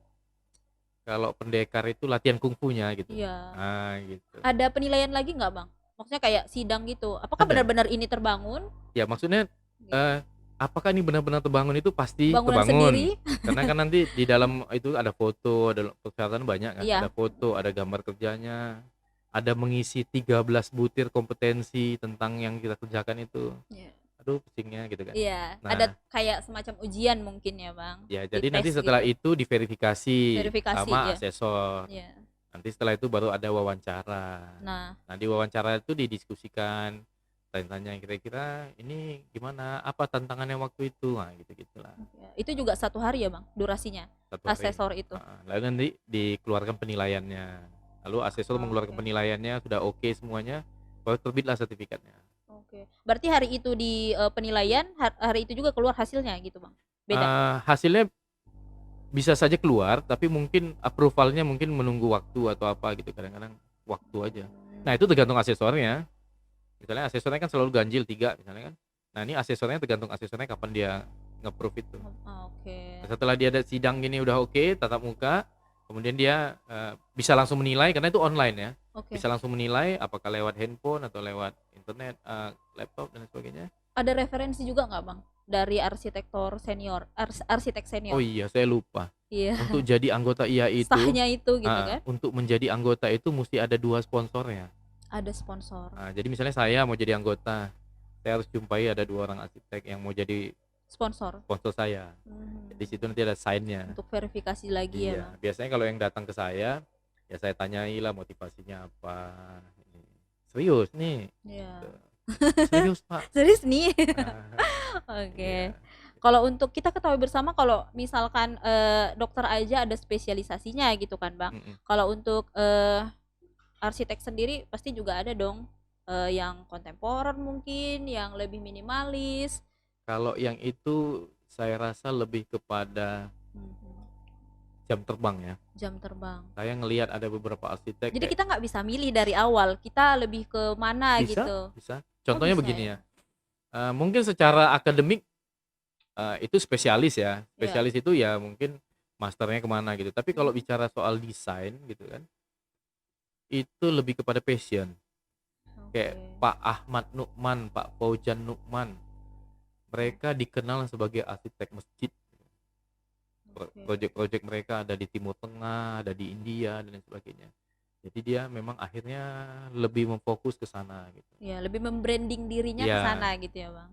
Speaker 2: kalau pendekar itu latihan kungfunya gitu.
Speaker 1: Iya.
Speaker 2: Ah, gitu.
Speaker 1: Ada penilaian lagi nggak, Bang? Maksudnya kayak sidang gitu. Apakah
Speaker 2: Ada.
Speaker 1: benar-benar ini terbangun?
Speaker 2: Ya maksudnya,
Speaker 1: Gitu.
Speaker 2: apakah ini benar-benar terbangun itu pasti
Speaker 1: Bangunan
Speaker 2: terbangun.
Speaker 1: sendiri?
Speaker 2: Karena kan nanti di dalam itu ada foto, ada persyaratan banyak kan, ada
Speaker 1: Iya.
Speaker 2: foto, ada gambar kerjanya, ada mengisi 13 butir kompetensi tentang yang kita kerjakan itu.
Speaker 1: Iya.
Speaker 2: Aduh pusingnya gitu kan.
Speaker 1: Iya, ada
Speaker 2: Nah,
Speaker 1: kayak semacam ujian mungkin ya, Bang.
Speaker 2: ya jadi nanti
Speaker 1: Dites
Speaker 2: setelah
Speaker 1: gitu.
Speaker 2: itu diverifikasi
Speaker 1: Verifikasi
Speaker 2: sama
Speaker 1: ya.
Speaker 2: asesor.
Speaker 1: Iya.
Speaker 2: Nanti setelah itu baru ada wawancara.
Speaker 1: Nah,
Speaker 2: Nah, di wawancara itu didiskusikan, tanya-tanya kira-kira ini gimana, apa tantangannya waktu itu, nah gitu-gitulah.
Speaker 1: itu juga 1 hari ya, Bang, durasinya?
Speaker 2: 1 hari.
Speaker 1: Asesor itu.
Speaker 2: Lalu nanti dikeluarkan penilaiannya. Lalu asesor mengeluarkan
Speaker 1: Oke.
Speaker 2: penilaiannya, sudah oke semuanya, baru terbitlah sertifikatnya.
Speaker 1: Oke. Berarti hari itu di penilaian, hari itu juga keluar hasilnya gitu, Bang? Beda?
Speaker 2: Hasilnya bisa saja keluar, tapi mungkin approvalnya mungkin menunggu waktu atau apa gitu, kadang-kadang waktu aja. Nah, itu tergantung asesornya. Misalnya asesornya kan selalu ganjil 3 misalnya kan. Nah, ini asesornya tergantung asesornya kapan dia nge-approve itu.
Speaker 1: Oke.
Speaker 2: Nah, setelah dia ada sidang gini udah oke, tatap muka, kemudian dia, bisa langsung menilai karena itu online ya.
Speaker 1: Oke.
Speaker 2: Bisa langsung menilai apakah lewat handphone atau lewat internet, laptop dan sebagainya.
Speaker 1: Ada referensi juga nggak, Bang? Dari arsitektur senior, arsitek
Speaker 2: Oh
Speaker 1: senior?
Speaker 2: iya, saya lupa.
Speaker 1: Iya.
Speaker 2: Untuk jadi anggota IAI itu,
Speaker 1: Sahnya itu gitu kan?
Speaker 2: untuk menjadi anggota itu musti ada 2 sponsornya.
Speaker 1: Ada sponsor.
Speaker 2: Jadi misalnya saya mau jadi anggota, saya harus jumpai ada 2 orang arsitek yang mau jadi
Speaker 1: Sponsor.
Speaker 2: sponsor saya. Di situ nanti ada sign-nya.
Speaker 1: Untuk verifikasi lagi ya,
Speaker 2: Iya,
Speaker 1: Bang?
Speaker 2: biasanya kalau yang datang ke saya, ya saya tanyai lah motivasinya apa. Serius nih,
Speaker 1: Iya.
Speaker 2: gitu. Serius Pak.
Speaker 1: Serius nih?
Speaker 2: Ah,
Speaker 1: Oke.
Speaker 2: iya.
Speaker 1: Kalau untuk kita ketahui bersama kalau misalkan, dokter aja ada spesialisasinya gitu kan, Bang.
Speaker 2: Mhm.
Speaker 1: Kalau untuk, arsitek sendiri pasti juga ada dong, yang kontemporer mungkin, yang lebih minimalis.
Speaker 2: Kalau yang itu saya rasa lebih kepada jam terbang ya.
Speaker 1: Jam terbang.
Speaker 2: Saya ngelihat ada beberapa arsitek
Speaker 1: Jadi
Speaker 2: kayak
Speaker 1: kita nggak bisa milih dari awal, kita lebih ke mana
Speaker 2: bisa,
Speaker 1: gitu?
Speaker 2: bisa. Contohnya
Speaker 1: Bisa
Speaker 2: begini
Speaker 1: ya?
Speaker 2: ya, mungkin secara akademik, itu spesialis ya,
Speaker 1: Iya.
Speaker 2: spesialis itu ya mungkin masternya kemana gitu. Tapi kalau bicara soal desain gitu kan, itu lebih kepada passion. Kayak
Speaker 1: Oke.
Speaker 2: Pak Ahmad Nukman, Pak Faujan Nukman, mereka dikenal sebagai arsitek masjid.
Speaker 1: Oke.
Speaker 2: Project-project mereka ada di Timur Tengah, ada di India dan lain sebagainya. Jadi dia memang akhirnya lebih memfokus ke sana gitu.
Speaker 1: Iya, lebih membranding dirinya ke
Speaker 2: Iya.
Speaker 1: sana gitu ya, Bang?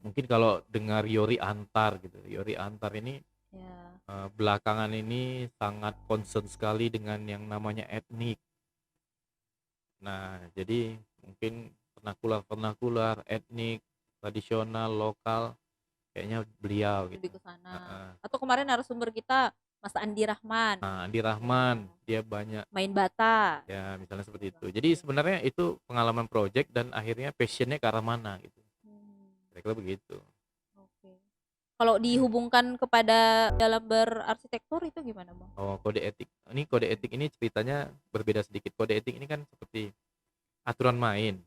Speaker 2: Mungkin kalau dengar Yori Antar gitu, Yori Antar ini
Speaker 1: Iya.
Speaker 2: belakangan ini sangat concern sekali dengan yang namanya etnik. Nah, jadi mungkin vernakular, etnik, tradisional, lokal, kayaknya beliau gitu.
Speaker 1: Lebih ke sana.
Speaker 2: Heeh.
Speaker 1: Atau kemarin narasumber kita Mas Andi Rahman,
Speaker 2: Nah, Andi Rahman, dia banyak
Speaker 1: main bata.
Speaker 2: ya misalnya seperti itu. Jadi sebenarnya itu pengalaman project dan akhirnya passion-nya ke arah mana gitu. Kira-kira begitu.
Speaker 1: Oke. Kalau dihubungkan kepada dalam berarsitektur itu gimana, Bang?
Speaker 2: Oh, kode etik. Ini kode etik ini ceritanya berbeda sedikit. Kode etik ini kan seperti aturan main.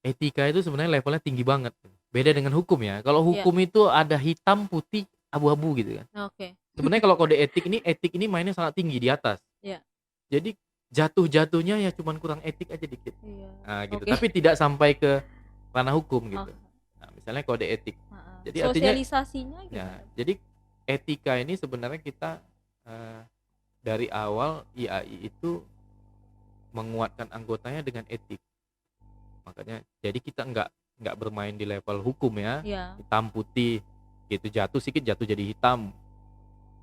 Speaker 2: Etika itu sebenarnya levelnya tinggi banget. Beda dengan hukum ya. Kalau
Speaker 1: Iya.
Speaker 2: hukum itu ada hitam, putih, abu-abu gitu kan.
Speaker 1: Oke.
Speaker 2: Sebenarnya kalau kode etik ini mainnya sangat tinggi di atas.
Speaker 1: Iya.
Speaker 2: Jadi jatuh-jatuhnya ya cuman kurang etik aja dikit.
Speaker 1: Iya.
Speaker 2: Nah, gitu.
Speaker 1: Oke.
Speaker 2: Tapi tidak sampai ke ranah hukum gitu. Nah, misalnya kode etik.
Speaker 1: Heeh.
Speaker 2: Jadi artinya
Speaker 1: Sosialisasinya
Speaker 2: ya,
Speaker 1: gimana?
Speaker 2: jadi etika ini sebenarnya kita dari awal IAI itu menguatkan anggotanya dengan etik. Makanya jadi kita nggak nggak bermain di level hukum ya,
Speaker 1: Iya.
Speaker 2: hitam putih gitu, jatuh sedikit jatuh jadi hitam,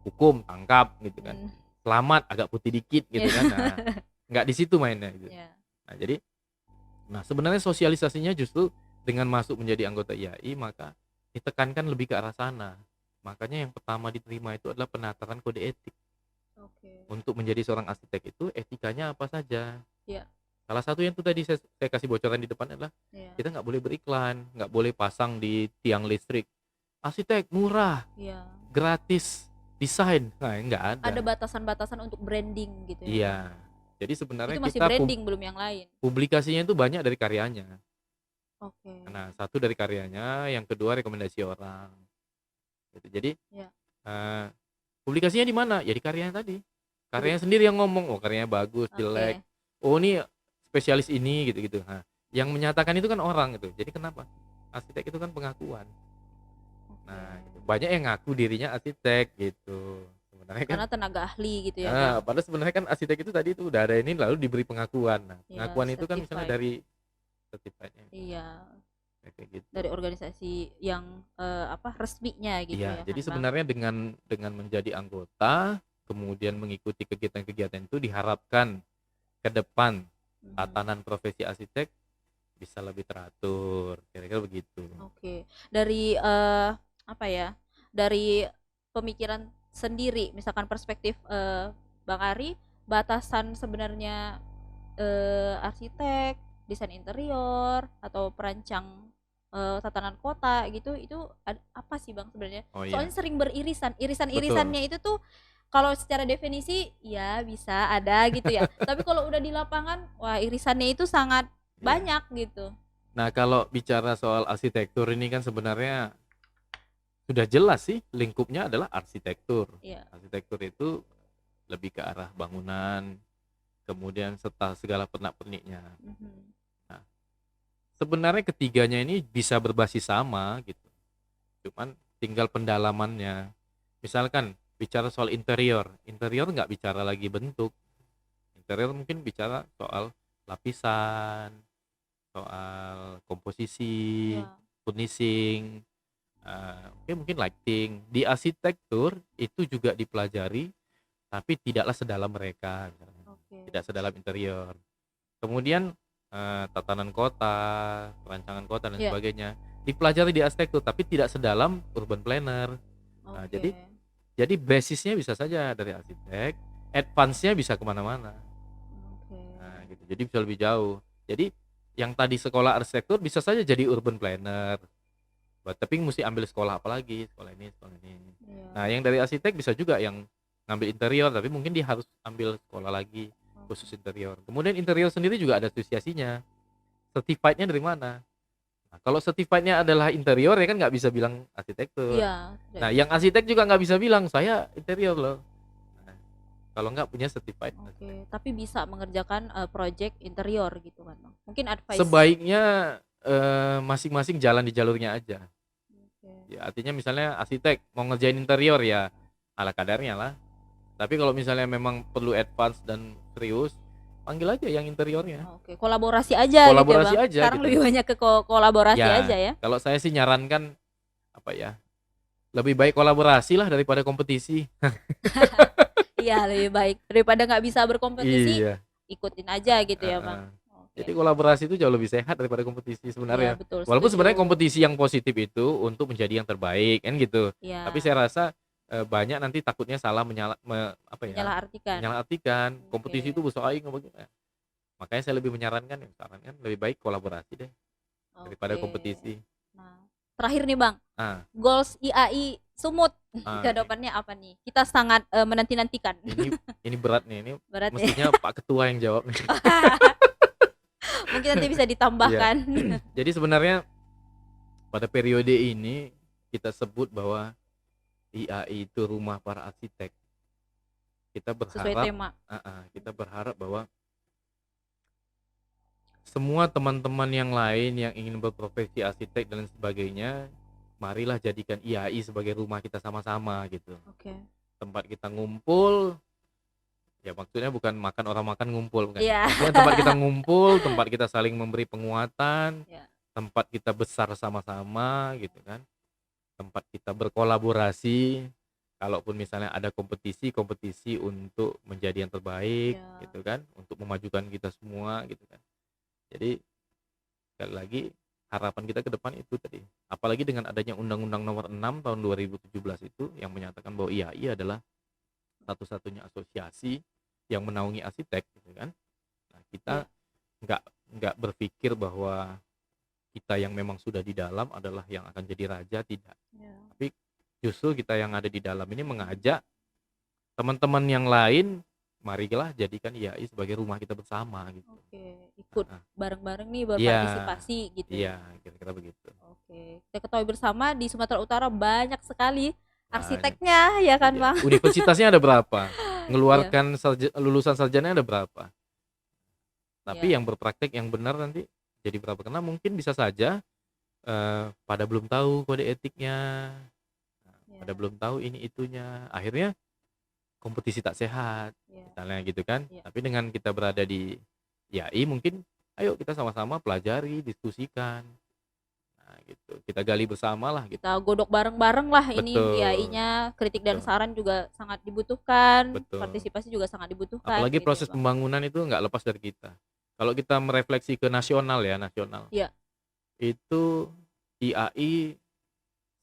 Speaker 2: hukum tangkap gitu kan,
Speaker 1: Hmm.
Speaker 2: selamat agak putih dikit gitu
Speaker 1: Iya.
Speaker 2: kan. Nah, nggak di situ mainnya gitu.
Speaker 1: Iya.
Speaker 2: Nah, jadi sebenarnya sosialisasinya justru dengan masuk menjadi anggota IAI maka ditekankan lebih ke arah sana. Makanya yang pertama diterima itu adalah penataran kode etik.
Speaker 1: Oke.
Speaker 2: Untuk menjadi seorang arsitek itu etikanya apa saja.
Speaker 1: Iya.
Speaker 2: Salah satu yang itu tadi saya kasih bocoran di depan adalah
Speaker 1: Iya.
Speaker 2: kita nggak boleh beriklan, nggak boleh pasang di tiang listrik. Arsitek murah,
Speaker 1: Iya.
Speaker 2: gratis, desain. Nah, nggak ada.
Speaker 1: Ada batasan-batasan untuk branding gitu ya.
Speaker 2: Iya. Jadi sebenarnya
Speaker 1: Itu masih
Speaker 2: kita
Speaker 1: branding belum yang lain.
Speaker 2: publikasinya itu banyak dari karyanya.
Speaker 1: Oke.
Speaker 2: Nah, satu dari karyanya, yang kedua rekomendasi orang. Gitu. Jadi
Speaker 1: Iya.
Speaker 2: publikasinya di mana? Ya di karyanya tadi. Karyanya sendiri yang ngomong, oh karyanya bagus, jelek.
Speaker 1: Oke.
Speaker 2: Oh ini spesialis ini gitu-gitu. Nah, yang menyatakan itu kan orang gitu. Jadi kenapa? Arsitek itu kan pengakuan. Nah, gitu. Banyak yang ngaku dirinya arsitek gitu. Sebenarnya kan
Speaker 1: Karena tenaga ahli gitu ya, Bang.
Speaker 2: padahal sebenarnya kan arsitek itu tadi itu udah ada ini lalu diberi pengakuan. Nah,
Speaker 1: Iya,
Speaker 2: pengakuan itu kan misalnya
Speaker 1: certified.
Speaker 2: dari certified-nya
Speaker 1: Iya,
Speaker 2: kayak gitu.
Speaker 1: dari organisasi yang resminya gitu
Speaker 2: Iya,
Speaker 1: ya
Speaker 2: jadi
Speaker 1: kan, Bang.
Speaker 2: sebenarnya dengan menjadi anggota, kemudian mengikuti kegiatan-kegiatan itu diharapkan ke depan tatanan profesi arsitek bisa lebih teratur, kira-kira begitu.
Speaker 1: Oke. Dari dari pemikiran sendiri, misalkan perspektif Bang Ari, batasan sebenarnya arsitek, desain interior atau perancang tatanan kota gitu, itu apa sih Bang sebenarnya?
Speaker 2: Oh
Speaker 1: Soalnya
Speaker 2: iya,
Speaker 1: sering beririsan,
Speaker 2: betul.
Speaker 1: irisan-irisannya itu tuh kalau secara definisi ya bisa ada gitu ya. Tapi kalau udah di lapangan, wah irisannya itu sangat
Speaker 2: Iya.
Speaker 1: banyak gitu.
Speaker 2: Nah, kalau bicara soal arsitektur ini kan sebenarnya sudah jelas sih lingkupnya adalah arsitektur.
Speaker 1: Iya.
Speaker 2: Arsitektur itu lebih ke arah bangunan, kemudian serta segala pernak-perniknya. Nah, sebenarnya ketiganya ini bisa berbasis sama gitu. Cuman tinggal pendalamannya. Misalkan bicara soal interior nggak bicara lagi bentuk. Interior mungkin bicara soal lapisan, soal komposisi,
Speaker 1: Iya.
Speaker 2: finishing, mungkin lighting. Di arsitektur itu juga dipelajari, tapi tidaklah sedalam mereka, tidak sedalam interior. Kemudian tatanan kota, perancangan kota dan sebagainya dipelajari di arsitektur, tapi tidak sedalam urban planner. Nah, jadi basisnya bisa saja dari arsitek, advance-nya bisa kemana-mana. Nah, gitu. Jadi bisa lebih jauh. Jadi yang tadi sekolah arsitektur bisa saja jadi urban planner. Tapi mesti ambil sekolah apa lagi? Sekolah ini, sekolah ini.
Speaker 1: Iya.
Speaker 2: Nah, yang dari arsitek bisa juga yang ngambil interior, tapi mungkin dia harus ambil sekolah lagi khusus interior. Kemudian interior sendiri juga ada asosiasinya. Certified-nya dari mana? Nah, kalau certified-nya adalah interior ya kan nggak bisa bilang arsitektur.
Speaker 1: Iya.
Speaker 2: Nah, yang arsitek juga nggak bisa bilang saya interior loh. Nah, kalau nggak punya certified.
Speaker 1: Oke, tapi bisa mengerjakan project interior gitu kan, Bang. Mungkin advice.
Speaker 2: Sebaiknya masing-masing jalan di jalurnya aja. Ya, artinya misalnya arsitek mau ngerjain interior ya ala kadarnya lah. Tapi kalau misalnya memang perlu advance dan serius, panggil aja yang interiornya.
Speaker 1: Oke, kolaborasi aja
Speaker 2: Kolaborasi
Speaker 1: gitu ya, Bang.
Speaker 2: aja
Speaker 1: Sekarang
Speaker 2: gitu.
Speaker 1: lebih banyak ke kolaborasi
Speaker 2: Ya,
Speaker 1: aja ya.
Speaker 2: kalau saya sih nyarankan apa ya? Lebih baik kolaborasi lah daripada kompetisi.
Speaker 1: Iya, lebih baik daripada nggak bisa berkompetisi.
Speaker 2: Iya.
Speaker 1: Ikutin aja gitu ya, Bang.
Speaker 2: Jadi kolaborasi itu jauh lebih sehat daripada kompetisi sebenarnya.
Speaker 1: Iya, betul,
Speaker 2: Walaupun
Speaker 1: setuju.
Speaker 2: sebenarnya kompetisi yang positif itu untuk menjadi yang terbaik kan gitu.
Speaker 1: Iya.
Speaker 2: Tapi saya rasa banyak nanti takutnya salah menyalahartikan. Kompetisi itu bersaing makanya saya lebih menyarankan lebih baik kolaborasi deh daripada kompetisi.
Speaker 1: Nah, terakhir nih Bang, goals IAI Sumut ke depannya apa nih? Kita sangat menanti-nantikan.
Speaker 2: Ini berat nih, ini
Speaker 1: berat
Speaker 2: mestinya ya? Pak Ketua yang jawab nih.
Speaker 1: Mungkin nanti bisa ditambahkan.
Speaker 2: Ya. Jadi sebenarnya pada periode ini kita sebut bahwa IAI itu rumah para arsitek. Kita berharap
Speaker 1: sesuai tema.
Speaker 2: Kita berharap bahwa semua teman-teman yang lain yang ingin berprofesi arsitek dan sebagainya, marilah jadikan IAI sebagai rumah kita sama-sama gitu. Tempat kita ngumpul, ya maksudnya bukan makan orang makan ngumpul kan. Maksudnya tempat kita ngumpul, tempat kita saling memberi penguatan, tempat kita besar sama-sama gitu kan, tempat kita berkolaborasi, kalaupun misalnya ada kompetisi untuk menjadi yang terbaik
Speaker 1: Iya.
Speaker 2: gitu kan, untuk memajukan kita semua gitu kan. Jadi sekali lagi harapan kita ke depan itu tadi, apalagi dengan adanya Undang-Undang Nomor 6 tahun 2017 itu yang menyatakan bahwa IAI adalah satu-satunya asosiasi yang menaungi arsitek gitu kan. Nah, kita
Speaker 1: Iya.
Speaker 2: nggak nggak berpikir bahwa kita yang memang sudah di dalam adalah yang akan jadi raja, tidak.
Speaker 1: Iya.
Speaker 2: Tapi justru kita yang ada di dalam ini mengajak teman-teman yang lain, marilah jadikan IAI sebagai rumah kita bersama gitu.
Speaker 1: Oke, ikut
Speaker 2: Heeh.
Speaker 1: bareng-bareng nih
Speaker 2: Iya,
Speaker 1: berpartisipasi gitu
Speaker 2: iya,
Speaker 1: ya.
Speaker 2: kira-kira begitu.
Speaker 1: Oke, kita ketahui bersama di Sumatera Utara banyak sekali
Speaker 2: Banyak,
Speaker 1: arsiteknya ya kan,
Speaker 2: iya.
Speaker 1: Bang?
Speaker 2: Universitasnya ada berapa?
Speaker 1: Iya,
Speaker 2: Ngeluarkan lulusan sarjana ada berapa? Tapi
Speaker 1: iya,
Speaker 2: yang berpraktek yang benar nanti jadi berapa? Karena mungkin bisa saja pada belum tahu kode etiknya, pada
Speaker 1: iya,
Speaker 2: belum tahu ini itunya, akhirnya kompetisi tak sehat,
Speaker 1: iya,
Speaker 2: misalnya gitu kan.
Speaker 1: iya.
Speaker 2: Tapi dengan kita berada di IAI mungkin ayo kita sama-sama pelajari, diskusikan, nah gitu. Kita gali bersama lah gitu.
Speaker 1: Kita godok bareng-bareng lah ini
Speaker 2: Betul,
Speaker 1: IAI-nya, kritik dan
Speaker 2: betul,
Speaker 1: saran juga sangat dibutuhkan,
Speaker 2: betul.
Speaker 1: partisipasi juga sangat dibutuhkan
Speaker 2: Apalagi
Speaker 1: gitu ya,
Speaker 2: proses
Speaker 1: Bang.
Speaker 2: pembangunan itu nggak lepas dari kita. Kalau kita merefleksi ke nasional ya, nasional,
Speaker 1: Iya,
Speaker 2: itu IAI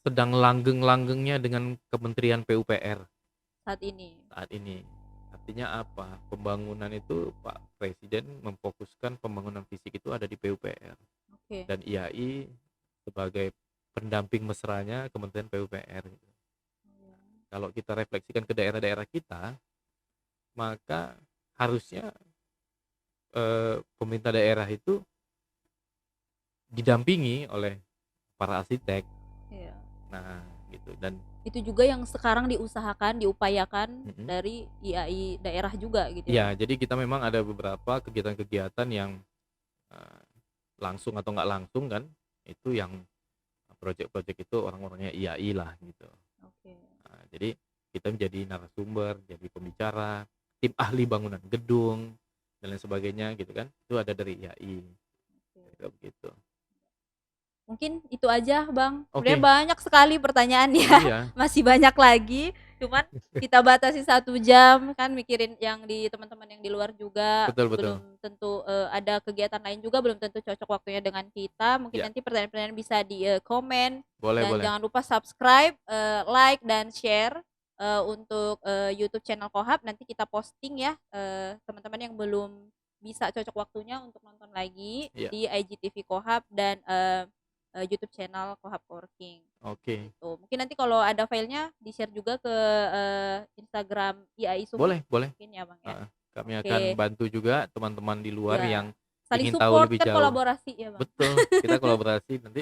Speaker 2: sedang langgeng-langgengnya dengan Kementerian PUPR
Speaker 1: saat ini.
Speaker 2: saat ini. Artinya apa? Pembangunan itu Pak Presiden memfokuskan pembangunan fisik itu ada di PUPR
Speaker 1: Oke.
Speaker 2: dan IAI sebagai pendamping mesranya Kementerian PUPR gitu.
Speaker 1: Iya,
Speaker 2: Kalau kita refleksikan ke daerah-daerah kita, maka harusnya pemerintah daerah itu didampingi oleh para arsitek.
Speaker 1: iya.
Speaker 2: Nah, gitu dan
Speaker 1: Itu juga yang sekarang diusahakan, diupayakan
Speaker 2: mhm.
Speaker 1: dari IAI daerah juga gitu ya,
Speaker 2: Iya,
Speaker 1: Bang?
Speaker 2: jadi kita memang ada beberapa kegiatan-kegiatan yang eee, langsung atau nggak langsung kan, itu yang project-project itu orang-orangnya IAI lah gitu.
Speaker 1: Oke,
Speaker 2: Nah, jadi kita menjadi narasumber, jadi pembicara, tim ahli bangunan gedung dan lain sebagainya gitu kan, itu ada dari IAI,
Speaker 1: oke.
Speaker 2: kira begitu.
Speaker 1: Mungkin itu aja, Bang. Sebenarnya
Speaker 2: Oke,
Speaker 1: banyak sekali pertanyaannya,
Speaker 2: iya,
Speaker 1: masih banyak lagi, cuman kita batasi 1 jam, kan mikirin yang di teman-teman yang di luar juga,
Speaker 2: betul betul.
Speaker 1: belum tentu, ada kegiatan lain juga belum tentu cocok waktunya dengan kita. Mungkin
Speaker 2: Iya,
Speaker 1: nanti pertanyaan-pertanyaan bisa di, komen,
Speaker 2: boleh
Speaker 1: dan
Speaker 2: boleh.
Speaker 1: jangan lupa subscribe, like, dan share, untuk, YouTube channel Kohab. Nanti kita posting ya, teman-teman yang belum bisa cocok waktunya untuk nonton lagi
Speaker 2: Iya,
Speaker 1: di IGTV Kohab dan, YouTube channel Kohab Working
Speaker 2: oke.
Speaker 1: gitu. Mungkin nanti kalau ada filenya di-share juga ke, Instagram IAI Sumut
Speaker 2: Boleh boleh,
Speaker 1: mungkin ya, Bang, ya?
Speaker 2: heeh. Kami akan
Speaker 1: Oke,
Speaker 2: bantu juga teman-teman di luar
Speaker 1: iya.
Speaker 2: yang
Speaker 1: Saling
Speaker 2: ingin tahu
Speaker 1: support
Speaker 2: lebih
Speaker 1: kan
Speaker 2: jauh.
Speaker 1: kolaborasi ya, Bang?
Speaker 2: Betul, kita kolaborasi nanti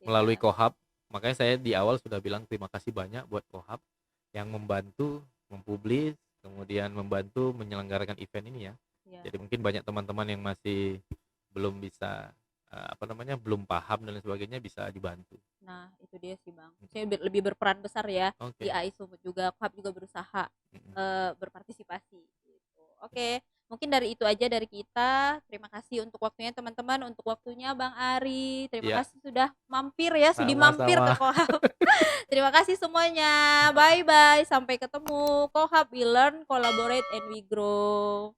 Speaker 2: melalui
Speaker 1: Iya,
Speaker 2: Kohab. Makanya saya di awal sudah bilang terima kasih banyak buat Kohab yang membantu mempublis, kemudian membantu menyelenggarakan event ini ya.
Speaker 1: iya.
Speaker 2: Jadi mungkin banyak teman-teman yang masih belum bisa apa namanya, belum paham dan lain sebagainya bisa dibantu.
Speaker 1: Nah, itu dia sih, Bang. Saya lebih berperan besar ya, di
Speaker 2: Oke.
Speaker 1: IAI Sumut juga, Kohab juga berusaha,
Speaker 2: Mhm.
Speaker 1: berpartisipasi gitu. Oke, mungkin dari itu aja dari kita. Terima kasih untuk waktunya teman-teman, untuk waktunya Bang Ari. Terima
Speaker 2: Iya,
Speaker 1: kasih sudah mampir ya, sudi mampir ke
Speaker 2: sama-sama.
Speaker 1: Kohab. Terima kasih semuanya. Bye-bye, sampai ketemu. Kohab, we learn, collaborate, and we grow.